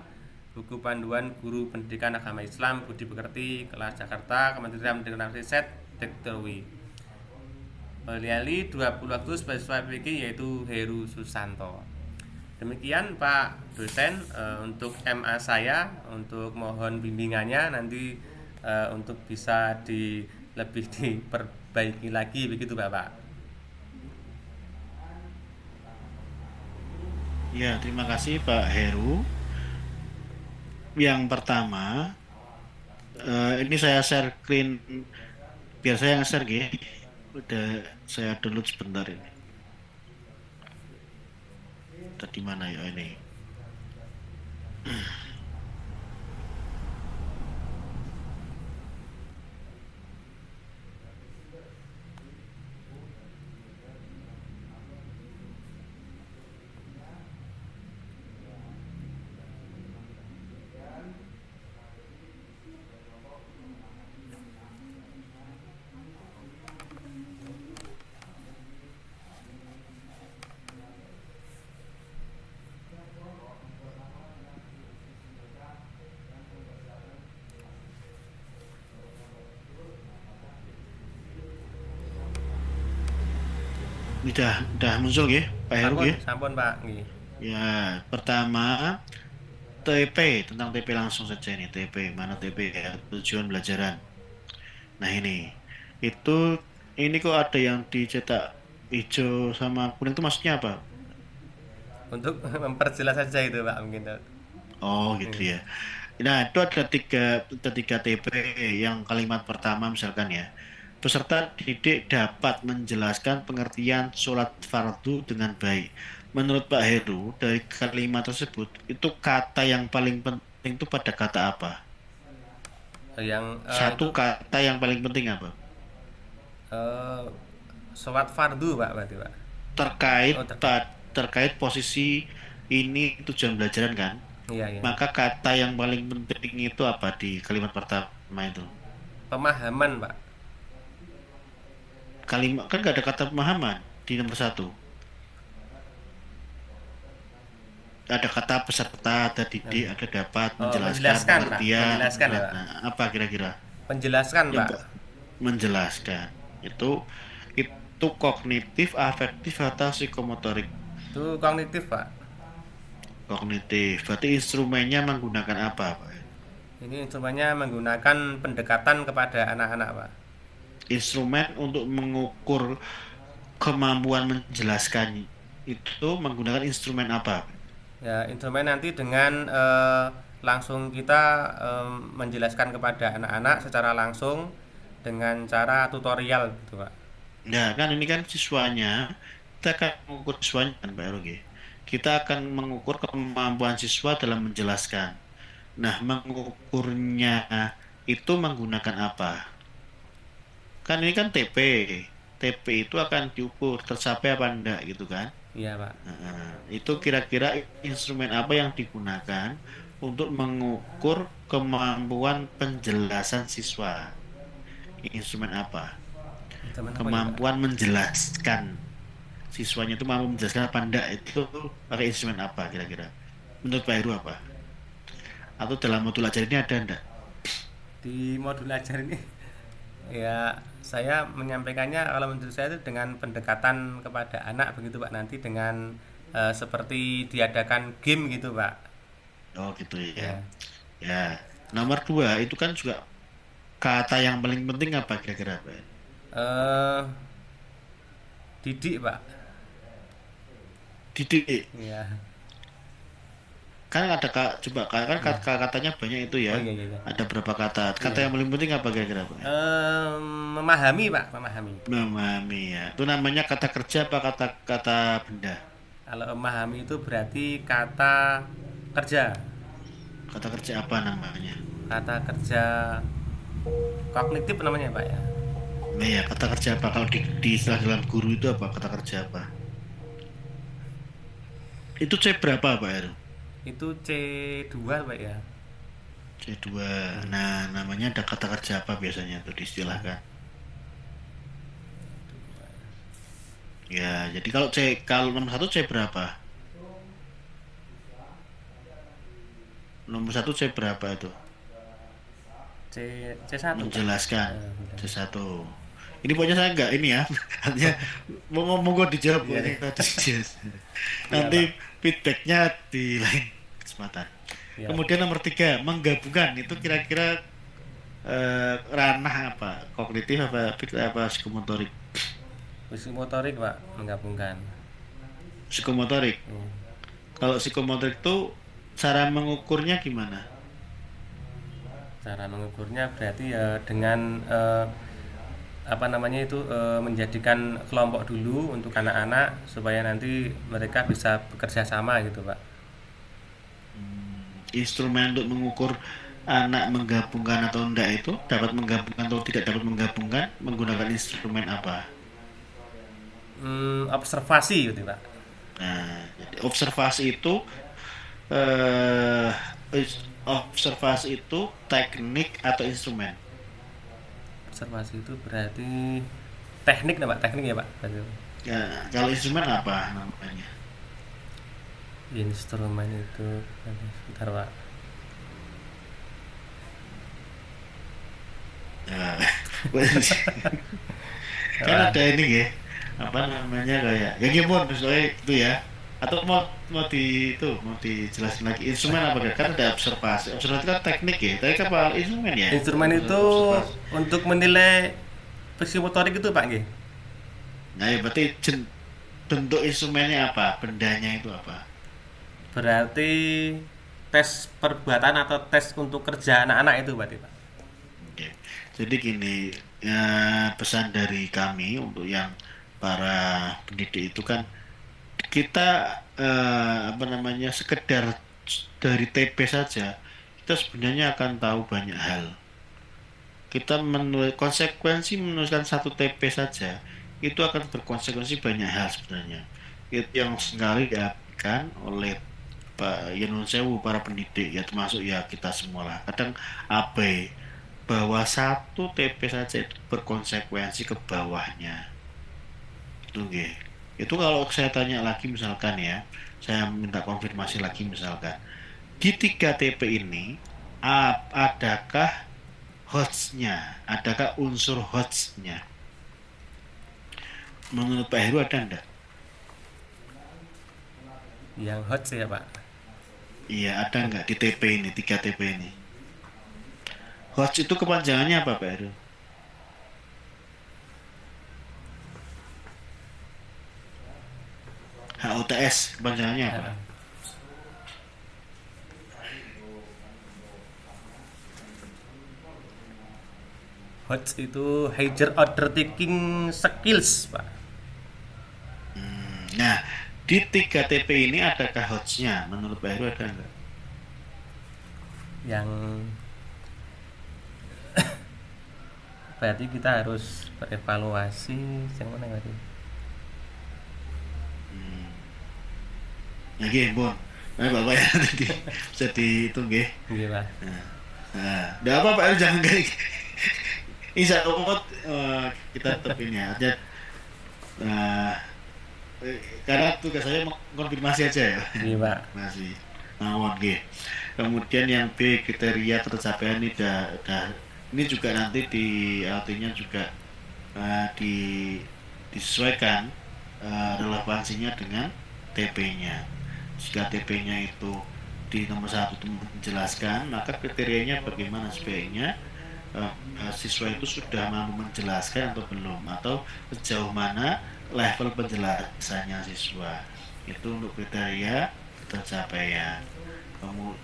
buku panduan guru pendidikan agama Islam Budi Pekerti, kelas Jakarta, Kementerian Pendidikan dan Riset, Dikterwi. Liali 20 Agustus mahasiswa PG yaitu Heru Susanto. Demikian Pak dosen untuk MA saya, untuk mohon bimbingannya nanti untuk bisa lebih diperbaiki lagi begitu Bapak. Ya, terima kasih Pak Heru. Yang pertama, ini saya share screen, biar saya nge-share ya. Udah saya download sebentar ini. Tadi mana ya ini? Udah muncul ya Pak Heru ya? Sampun Pak. Nggih. Ya, pertama TP, tentang TP langsung saja ini. TP, mana TP ya? Tujuan belajaran. Nah ini kok ada yang dicetak hijau sama kuning itu maksudnya apa? Untuk memperjelas saja itu Pak mungkin. Oh gitu ya. Nah itu ada tiga TP. Yang kalimat pertama misalkan ya, peserta didik dapat menjelaskan pengertian sholat fardu dengan baik. Menurut Pak Heru, dari kalimat tersebut, itu kata yang paling penting itu pada kata apa? Satu kata yang paling penting apa? Sholat fardu Pak berarti Pak. Terkait posisi ini tujuan belajaran kan? Iya, iya. Maka kata yang paling penting itu apa di kalimat pertama itu? Pemahaman, Pak. Kalimat kan nggak ada kata pemahaman di nomor satu. Ada kata peserta, ada didik, ada dapat, Oh, menjelaskan, menjelaskan, Pak. pengertian. Menjelaskan ya, Pak. Nah, apa kira-kira? Menjelaskan, Yang Pak. menjelaskan itu kognitif, afektif atau psikomotorik? Itu kognitif, Pak. Kognitif. Berarti instrumennya menggunakan apa, Pak? Ini instrumennya menggunakan pendekatan kepada anak-anak, Pak. Instrumen untuk mengukur kemampuan menjelaskan itu menggunakan instrumen apa? Ya, instrumen nanti dengan langsung kita menjelaskan kepada anak-anak secara langsung dengan cara tutorial gitu, Pak. Nah, kan ini kan siswanya, kita akan mengukur siswanya kan, Pak Erogi. Kita akan mengukur kemampuan siswa dalam menjelaskan. Nah, mengukurnya itu menggunakan apa? Kan ini kan TP. TP itu akan diukur tercapai apa enggak gitu kan? Iya, Pak. Nah, itu kira-kira instrumen apa yang digunakan untuk mengukur kemampuan penjelasan siswa? Instrumen apa? Instrumen apa ya, Pak? Kemampuan menjelaskan siswanya itu mampu menjelaskan apa enggak, itu pakai instrumen apa kira-kira? Menurut Pak Heru apa? Atau dalam modul ajar ini ada enggak? Di modul ajar ini ya saya menyampaikannya kalau menurut saya itu dengan pendekatan kepada anak begitu, Pak, nanti dengan seperti diadakan game gitu, Pak. Oh gitu ya. Ya. Ya. Nomor 2 itu kan juga kata yang paling penting apa kira-kira, Pak? Eh, didik, Pak. Didik. Iya. Kan ada coba kan katanya banyak itu ya. Oh, iya, iya, iya. Ada berapa kata? Kata Iya. yang paling penting apa kira-kira, Pak? Memahami, Pak, memahami. Memahami ya. Itu namanya kata kerja apa kata benda? Kalau memahami itu berarti kata kerja. Kata kerja apa namanya? Kata kerja kognitif namanya, Pak, ya. Nah ya, kata kerja apa? Kalau di istilah dalam guru itu apa? Kata kerja apa? Itu C berapa, Pak Heru? Itu C2, Pak, ya. C2. Nah, namanya ada kata kerja apa biasanya tuh diistilahkan? Ya, jadi kalau nomor 1 C berapa? Nomor 1 C berapa itu? C1, Pak. Menjelaskan. Udah. C1. Ini pokoknya saya enggak ini ya. Artinya mau ngomong kok dijawab Iya. ini nanti feedbacknya di lain kesempatan. Iya. Kemudian nomor 3 menggabungkan itu kira-kira ranah apa? Kognitif apa psikomotorik? Psikomotorik, Pak, menggabungkan. Psikomotorik. Kalau psikomotorik itu cara mengukurnya gimana? Cara mengukurnya berarti ya dengan menjadikan kelompok dulu untuk anak-anak supaya nanti mereka bisa bekerja sama gitu, Pak. Instrumen untuk mengukur anak menggabungkan atau enggak itu dapat menggabungkan atau tidak dapat menggabungkan menggunakan instrumen apa? Observasi gitu, Pak. Nah, jadi observasi itu teknik atau instrumen? Observasi itu berarti teknik, Pak. Teknik ya, Pak. Berarti. Ya, kalau instrumen apa namanya? Instrumen itu sebentar, Pak. Ya, kan ada ini ya, apa namanya kayak ya gimana soalnya itu ya, atau mau dijelasin lagi instrumen apa kan ada observasi kan teknik ya, tapi apa instrumen ya? Instrumen itu Observasi. untuk menilai psikomotorik itu, Pak, nggih. Nah ya berarti bentuk instrumennya apa, bendanya itu apa? Berarti tes perbuatan atau tes untuk kerja anak-anak itu berarti, Pak. Oke. Jadi gini, ya, pesan dari kami untuk yang para pendidik itu kan kita sekedar dari TP saja kita sebenarnya akan tahu banyak hal. Kita konsekuensi menuliskan satu TP saja itu akan berkonsekuensi banyak hal sebenarnya. Itu yang sekali diabaikan oleh Pak ya nun sewu para pendidik ya termasuk ya kita semua lah kadang abai bahwa satu TP saja itu berkonsekuensi ke bawahnya itu nggih. Itu kalau saya tanya lagi misalkan ya saya minta konfirmasi lagi misalkan di 3 TP ini adakah hostnya, adakah unsur hostnya? Menurut Pak Heru ada enggak? Yang hot sih ya Pak. Iya, ada enggak di TP ini, 3 TP ini? Host itu kepanjangannya apa Pak Heru? HOTS kepanjangannya apa? Hot itu Higher Order Taking Skills Pak. Nah, di 3 TP ini adakah hostnya? Menurut Pak Heru ada enggak? Yang berarti kita harus berevaluasi yang mana berarti? Ya nggih, Bun. Nah, Bapak ya tadi bisa dihitung nggih. Nggih Pak. Nah, enggak apa Pak Heru jangan kayak Insya Allah kita tetap ini aja. Karena tugas saya mengkonfirmasi aja ya. Iya Pak. Masih nawon nggih. Kemudian yang B kriteria tercapaian ini ini juga nanti di artinya juga disesuaikan relevansinya dengan TP-nya. Jika TP-nya itu di nomor 1 itu menjelaskan, maka kriterianya bagaimana sebaiknya siswa itu sudah mampu menjelaskan atau belum, atau sejauh mana level penjelasannya siswa itu untuk kriteria tercapaian.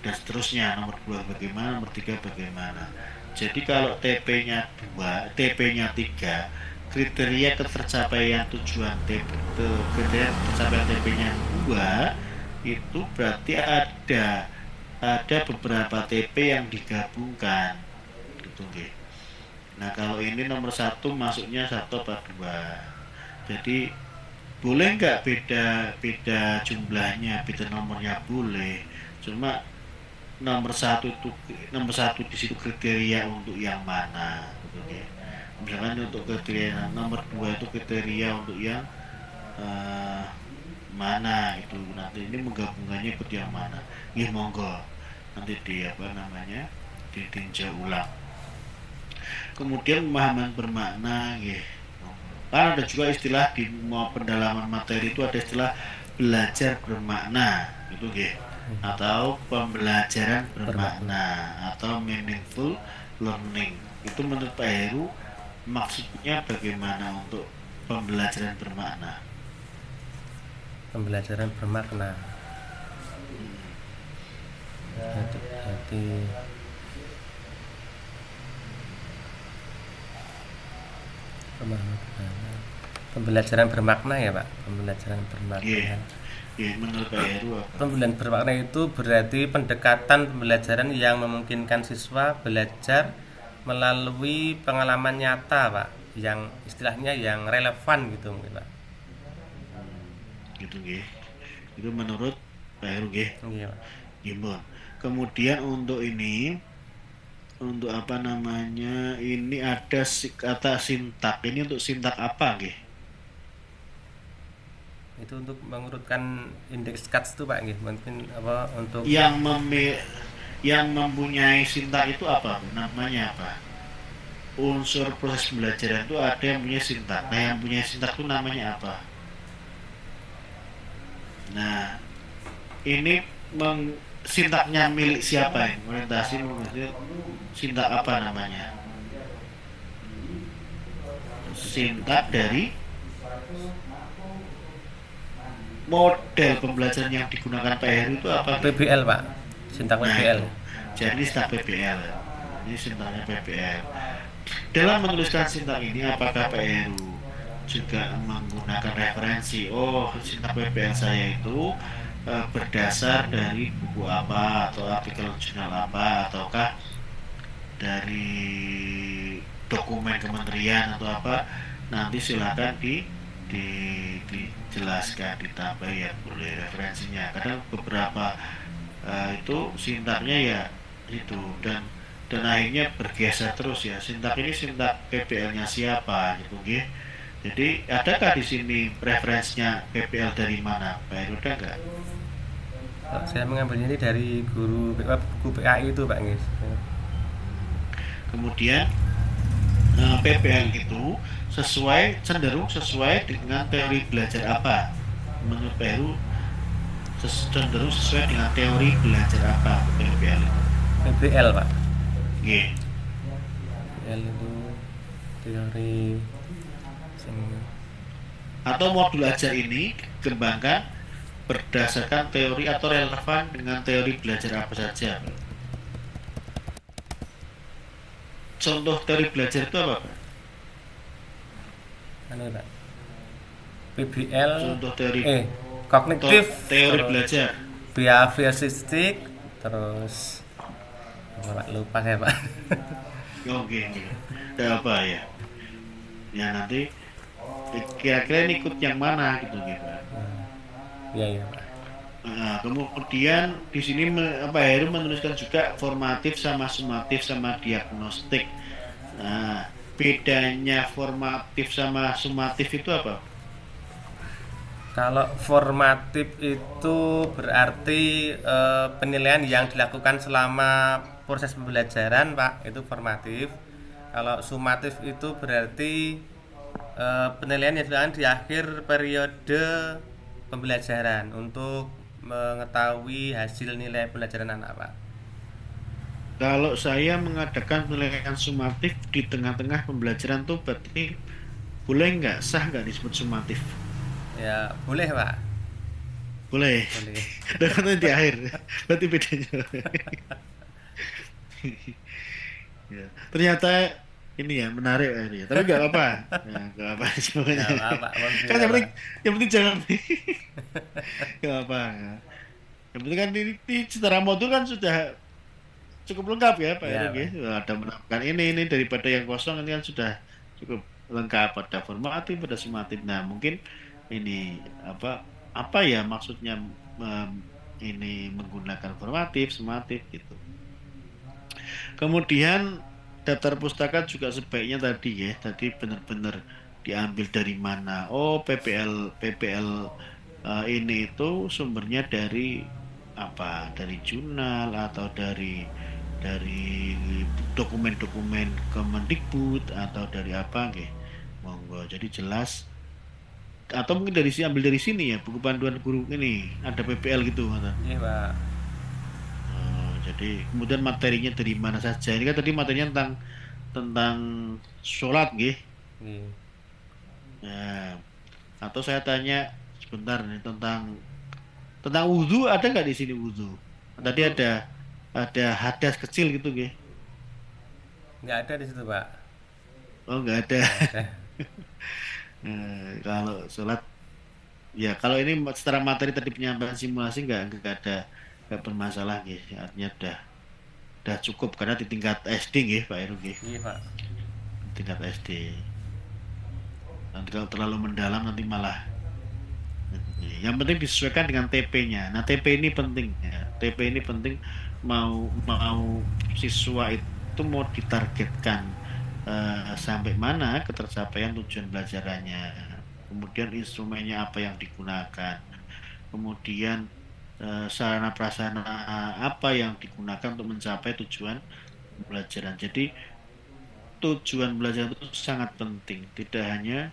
Dan seterusnya nomor 2 bagaimana, nomor 3 bagaimana. Jadi kalau TP-nya 2, TP-nya 3, kriteria ketercapaian tujuan kriteria tercapaian TP-nya 2 itu berarti ada beberapa TP yang digabungkan gitu nggih. Nah kalau ini nomor 1 masuknya 1 apa 2. Jadi boleh nggak beda jumlahnya, beda nomornya boleh. Cuma nomor 1 di situ kriteria untuk yang mana gitu nggih. Misalkan untuk kriteria nomor 2 itu kriteria untuk yang mana itu nanti ini menggabungkannya ikut yang mana. Nggih monggo nanti ditinjau ulang. Kemudian pemahaman bermakna nggih. Kan ada juga istilah di pendalaman materi itu ada istilah belajar bermakna itu nggih. Atau pembelajaran bermakna atau meaningful learning. Itu menurut Pak Heru maksudnya bagaimana untuk pembelajaran bermakna? Pembelajaran bermakna. Jadi pembelajaran bermakna ya Pak. Pembelajaran bermakna. Iya, menurut Pak Heru apa? Pembelajaran bermakna itu berarti pendekatan pembelajaran yang memungkinkan siswa belajar melalui pengalaman nyata Pak, yang istilahnya yang relevan gitu mungkin Pak. Gitu nggih. Itu menurut Pak Heru nggih. Iya Pak. Gimbon. Kemudian untuk apa namanya? Ini ada kata sintak. Ini untuk sintak apa nggih? Itu untuk mengurutkan indeks CATS itu Pak nggih, mungkin apa untuk yang mempunyai sintak itu apa? Namanya apa? Unsur proses pembelajaran itu ada yang punya sintak. Nah, yang punya sintak itu namanya apa? Nah, ini sintaknya milik siapa ini? Orientasi sintak apa namanya? Sintak dari model pembelajaran yang digunakan Pak Heru itu apa? PBL Pak, sintak PBL. Jadi sintak PBL. Ini sintaknya PBL. Dalam menuliskan sintak ini apakah Pak Heru juga menggunakan referensi? Oh, sintak PBL saya itu berdasar dari buku apa atau artikel jurnal apa, ataukah dari dokumen kementerian atau apa? Nanti silakan dijelaskan, ditambah ya boleh referensinya. Kadang beberapa itu sintaknya ya itu, dan akhirnya bergeser terus ya. Sintak ini sintak PPL-nya siapa gitu, nggih. Jadi adakah di sini referensinya PPL dari mana, Pak Heru, ada nggak? Saya mengambilnya ini dari guru PAI itu Pak Ngis. Kemudian PPL itu cenderung sesuai dengan teori belajar apa? Menurut Pak Heru cenderung sesuai dengan teori belajar apa PPL itu? PBL Pak. Nggih. PBL itu teori Atau modul ajar ini dikembangkan berdasarkan teori atau relevan dengan teori belajar apa saja? Contoh teori belajar itu apa, Pak? Pak. PBL Contoh teori kognitif, teori belajar. behavioristik, terus Pak, lupa saya Pak. Oke. Ada apa ya? Ya nanti kira-kira ini ikut yang mana gitu Pak. Iya Pak. Kemudian di sini Pak Heru menuliskan juga formatif sama sumatif sama diagnostik. Nah, bedanya formatif sama sumatif itu apa? Kalau formatif itu berarti penilaian yang dilakukan selama proses pembelajaran Pak, itu formatif. Kalau sumatif itu berarti penilaian yang dilakukan di akhir periode pembelajaran untuk mengetahui hasil nilai pembelajaran anak Pak. Kalau saya mengadakan penilaian sumatif di tengah-tengah pembelajaran tuh berarti boleh nggak, sah nggak disebut sumatif? Ya boleh Pak. Boleh. Dan di akhir berarti bedanya. Ya, ternyata ini ya menarik ini, tapi nggak apa-apa. Ya, nggak apa semuanya. Kan yang penting jangan. Nggak apa. Ya. Yang penting kan ini secara modul kan sudah cukup lengkap ya Pak Heru. Ada menerapkan ini daripada yang kosong, ini kan sudah cukup lengkap, ada formatif, ada sumatif. Nah mungkin ini apa ya maksudnya ini menggunakan formatif, sumatif gitu. Kemudian daftar pustaka juga sebaiknya tadi benar-benar diambil dari mana. Oh, PPL ini itu sumbernya dari apa? Dari jurnal atau dari dokumen-dokumen Kemendikbud atau dari apa nggih. Monggo. Jadi jelas, atau mungkin ambil dari sini ya, buku panduan guru ini ada PPL gitu kan. Iya Pak. Jadi kemudian materinya dari mana saja. Ini kan tadi materinya tentang sholat nggih. Ya. Atau saya tanya sebentar nih tentang wudhu, ada nggak di sini wudhu? Tadi ada hadas kecil gitu nggih. Nggak ada di situ Pak. Oh nggak ada. Kalau sholat ya, kalau ini secara materi tadi penyampaian simulasi nggak ada, nggak bermasalah nggih. Artinya udah cukup karena di tingkat SD nggih Pak Heru nggih. Iya Pak. Tingkat SD. Nanti kalau terlalu mendalam nanti malah. Yang penting disesuaikan dengan TP-nya. Nah TP ini penting ya. TP ini penting, mau siswa itu mau ditargetkan sampai mana ketercapaian tujuan belajarannya, kemudian instrumennya apa yang digunakan, kemudian sarana prasarana apa yang digunakan untuk mencapai tujuan pembelajaran. Jadi tujuan belajar itu sangat penting, tidak hanya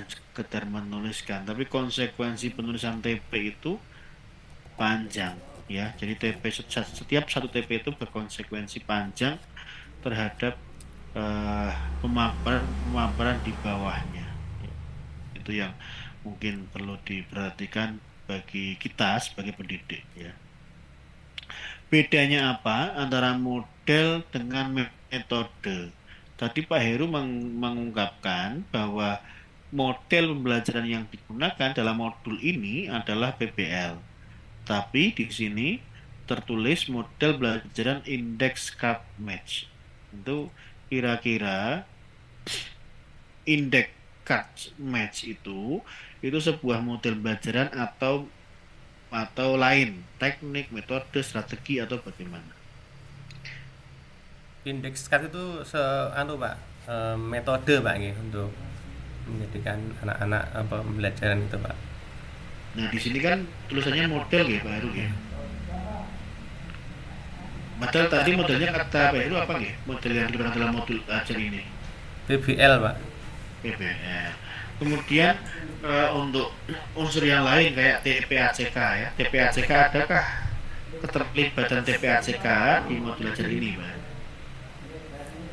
sekedar menuliskan, tapi konsekuensi penulisan TP itu panjang ya. Jadi setiap satu TP itu berkonsekuensi panjang terhadap pemaparan di bawahnya. Itu yang mungkin perlu diperhatikan bagi kita sebagai pendidik ya. Bedanya apa antara model dengan metode? Tadi Pak Heru mengungkapkan bahwa model pembelajaran yang digunakan dalam modul ini adalah PBL. Tapi di sini tertulis model pembelajaran index card match. Itu kira-kira indeks cards match itu sebuah model pembelajaran atau lain, teknik, metode, strategi atau bagaimana? Indeks card itu Pak, metode Pak nggih untuk menjadikan anak-anak pembelajaran itu Pak. Nah, di sini kan tulisannya model ya Pak Heru ya. Model tadi modelnya kata Pak Heru apa ya? Model yang digunakan dalam modul ajar ini. PBL Pak. PBL. Kemudian untuk unsur yang lain kayak TPACK ya. TPACK adakah keterlibatan TPACK di modul ajar ini Pak?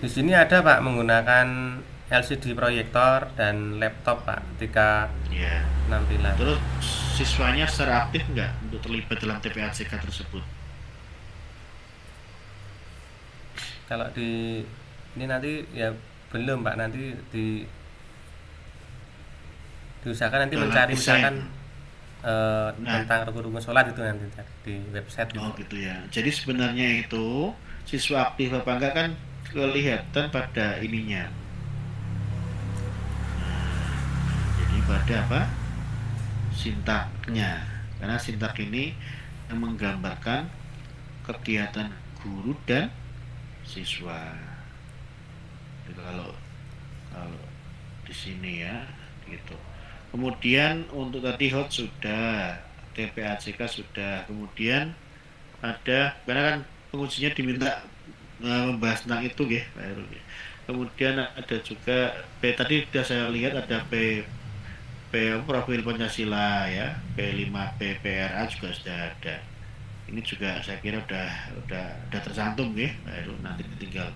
Di sini ada Pak menggunakan LCD proyektor dan laptop Pak ketika Ya. penampilan. Terus siswanya secara aktif nggak untuk terlibat dalam TPACK tersebut? Kalau di ini nanti ya belum Pak, nanti diusahakan nanti Dalam mencari desain. misalkan Nah. tentang rukun-rukun sholat itu nanti di website gitu. Oh gitu ya. Jadi sebenarnya itu siswa aktif apa enggak kan kelihatan pada ininya. Jadi pada apa? Sintaknya. Karena sintak ini yang menggambarkan kegiatan guru dan siswa. Itu kalau di sini ya, gitu. Kemudian untuk tadi hot sudah, TPACK sudah. Kemudian ada karena kan pengujinya diminta membahas tentang itu ya, Pak Heru. Kemudian ada juga tadi sudah saya lihat ada profil Pancasila ya, P5P PRA juga sudah ada. Ini juga saya kira udah tercantum ya, Pak Heru. Nanti tinggal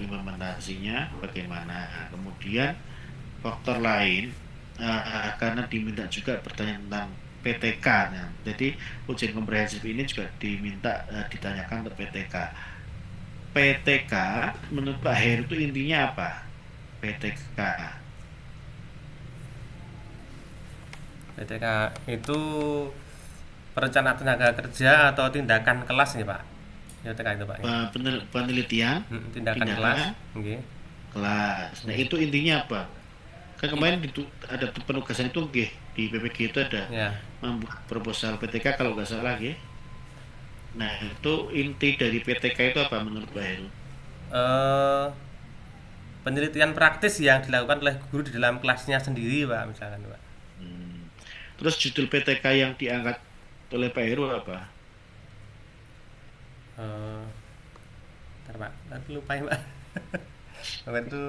implementasinya bagaimana. Kemudian faktor lain karena diminta juga bertanya tentang PTK. Nah, jadi ujian komprehensif ini juga diminta ditanyakan untuk PTK. PTK menurut Pak Heru itu intinya apa? PTK. PTK itu perencanaan tenaga kerja atau tindakan kelas nih Pak. PTK itu Pak. Penelitian, tindakan kelas. Okay. Kelas. Nah, itu intinya apa? Kan kemarin ada penugasan itu di PPG itu ada membuat proposal PTK kalau nggak salah Nah, itu inti dari PTK itu apa menurut Pak Heru? Penelitian praktis yang dilakukan oleh guru di dalam kelasnya sendiri Pak, misalkan Pak. Terus judul PTK yang diangkat oleh Pak Heru apa? Ntar Pak, nanti lupa ya Pak. Itu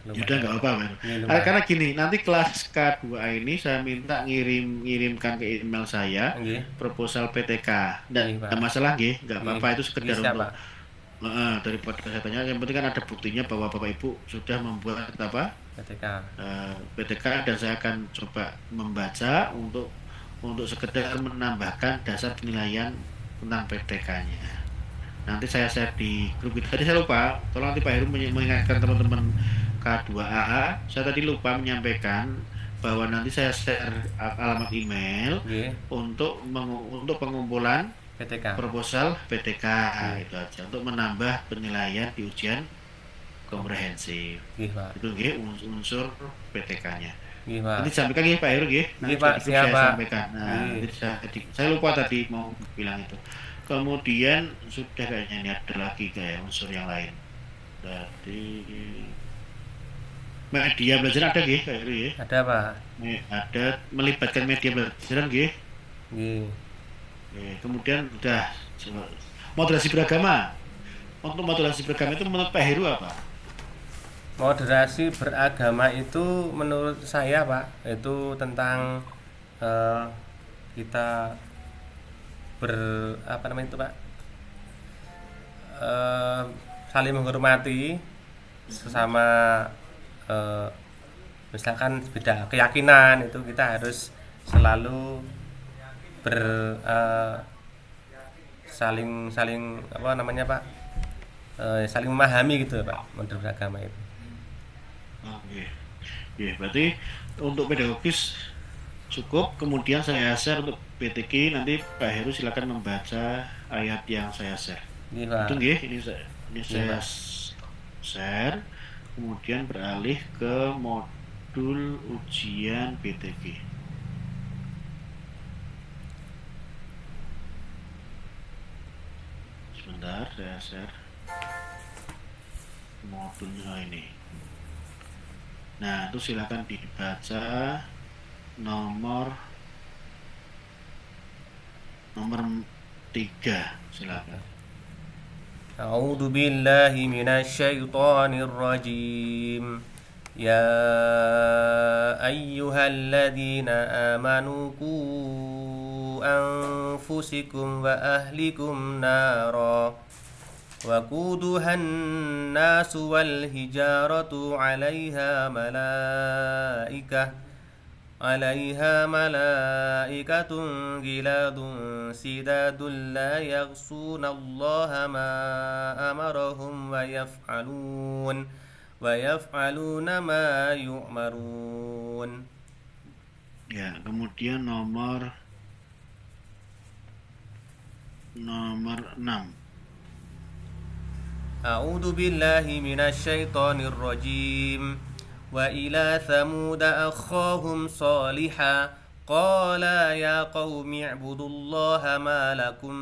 Udah nggak apa-apa karena gini, nanti kelas K2A ini saya minta ngirimkan ke email saya proposal PTK. Nggak masalah nggak apa-apa, itu sekedar untuk daripada saya tanya, yang penting kan ada buktinya bahwa Bapak Ibu sudah membuat apa PTK, dan saya akan coba membaca untuk sekedar menambahkan dasar penilaian tentang PTK-nya. Nanti saya share di grup kita. Tadi saya lupa, tolong nanti Pak Heru mengingatkan teman-teman K2AA. Saya tadi lupa menyampaikan bahwa nanti saya share alamat email untuk pengumpulan PTK. Proposal PTK itu aja, untuk menambah penilaian di ujian komprehensif. Itu unsur PTK-nya. Nanti sampaikan Pak Heru nanti Pak, saya sampaikan. Nah, saya lupa tadi mau bilang itu. Kemudian sudah kayaknya ini ada lagi kayak unsur yang lain. Tadi media belajar ada Pak Heru Ada Pak. Ada melibatkan media pelajaran Kemudian udah moderasi beragama. Untuk moderasi beragama itu menurut Pak Heru apa? Moderasi beragama itu menurut saya Pak, itu tentang kita Pak, saling menghormati sesama, misalkan beda keyakinan itu kita harus selalu saling Pak, saling memahami gitu Pak, model beragama itu. Berarti untuk pedagogis cukup. Kemudian saya share untuk PTK, nanti Pak Heru silakan membaca ayat yang saya share. Nggih, Pak. Itu nggih, ini Nggih, saya Pak. share, kemudian beralih ke modul ujian BTG. Sebentar, saya share modulnya ini. Nah, itu silakan dibaca nomor 3, silakan. أعوذ بالله من الشيطان الرجيم يا أيها الذين آمنوا قوا أنفسكم وأهلكم نارا وقودها الناس والحجارة عليها ملائكة غلاظ شداد لا يعصون الله ما أمرهم ويفعلون ما يؤمرون. Ya, kemudian nomor 6. أعوذ بالله من الشيطان الرجيم وإلى ثمود أخاهم صالحا قال يا قوم اعبدوا الله ما لكم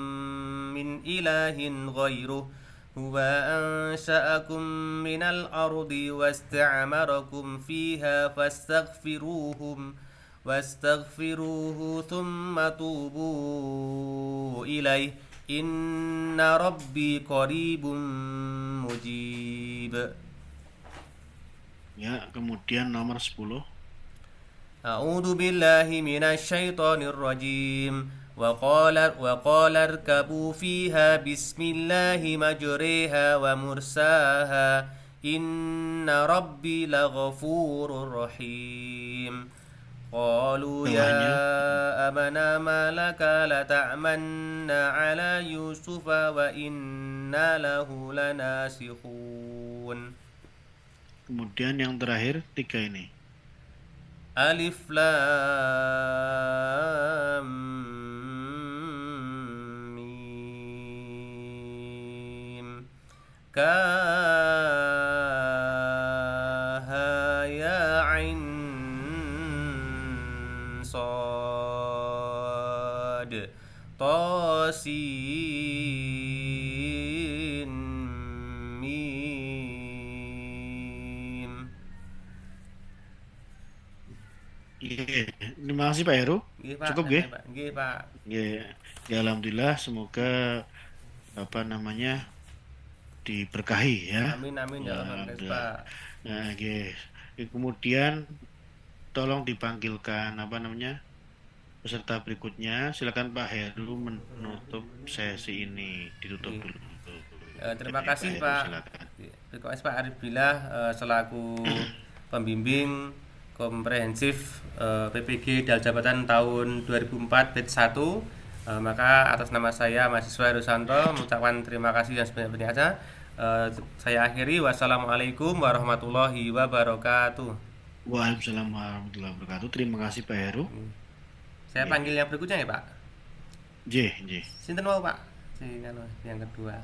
من إله غيره هو أنشأكم من الأرض واستعمركم فيها واستغفروه ثم توبوا إليه إن ربي قريب مجيب. Ya, kemudian nomor 10. أعوذ بالله من الشيطان الرجيم وقال اركبوا فيها بسم الله مجريها ومرساها إن ربي لغفور رحيم. قالوا يا أبنا ما لك لتأمنا على يوسف وإنا له لناسخون. Kemudian yang terakhir 3 ini. Alif Lam Mim Kaha Ya Ain Sad Tasin Mim. Terima kasih Pak Heru. Cukup nggih? Nggih, Pak. Nggih. Ya alhamdulillah, semoga diberkahi ya. Amin ya Allah, Pak. Nah, nggih. Kemudian tolong dipanggilkan peserta berikutnya. Silakan Pak Heru menutup sesi ini, ditutup dulu. Terima kasih Pak. Terima kasih Pak Arif Billah selaku pembimbing komprehensif PPG Dal Jabatan tahun 2004 batch 1. Maka atas nama saya mahasiswa Rusanto mengucapkan terima kasih yang sebanyak-banyaknya. Saya akhiri. Wassalamualaikum warahmatullahi wabarakatuh. Waalaikumsalam warahmatullahi wabarakatuh. Terima kasih Pak Heru. Saya panggil yang berikutnya ya Pak. J. Sinten mau Pak? Yang kedua.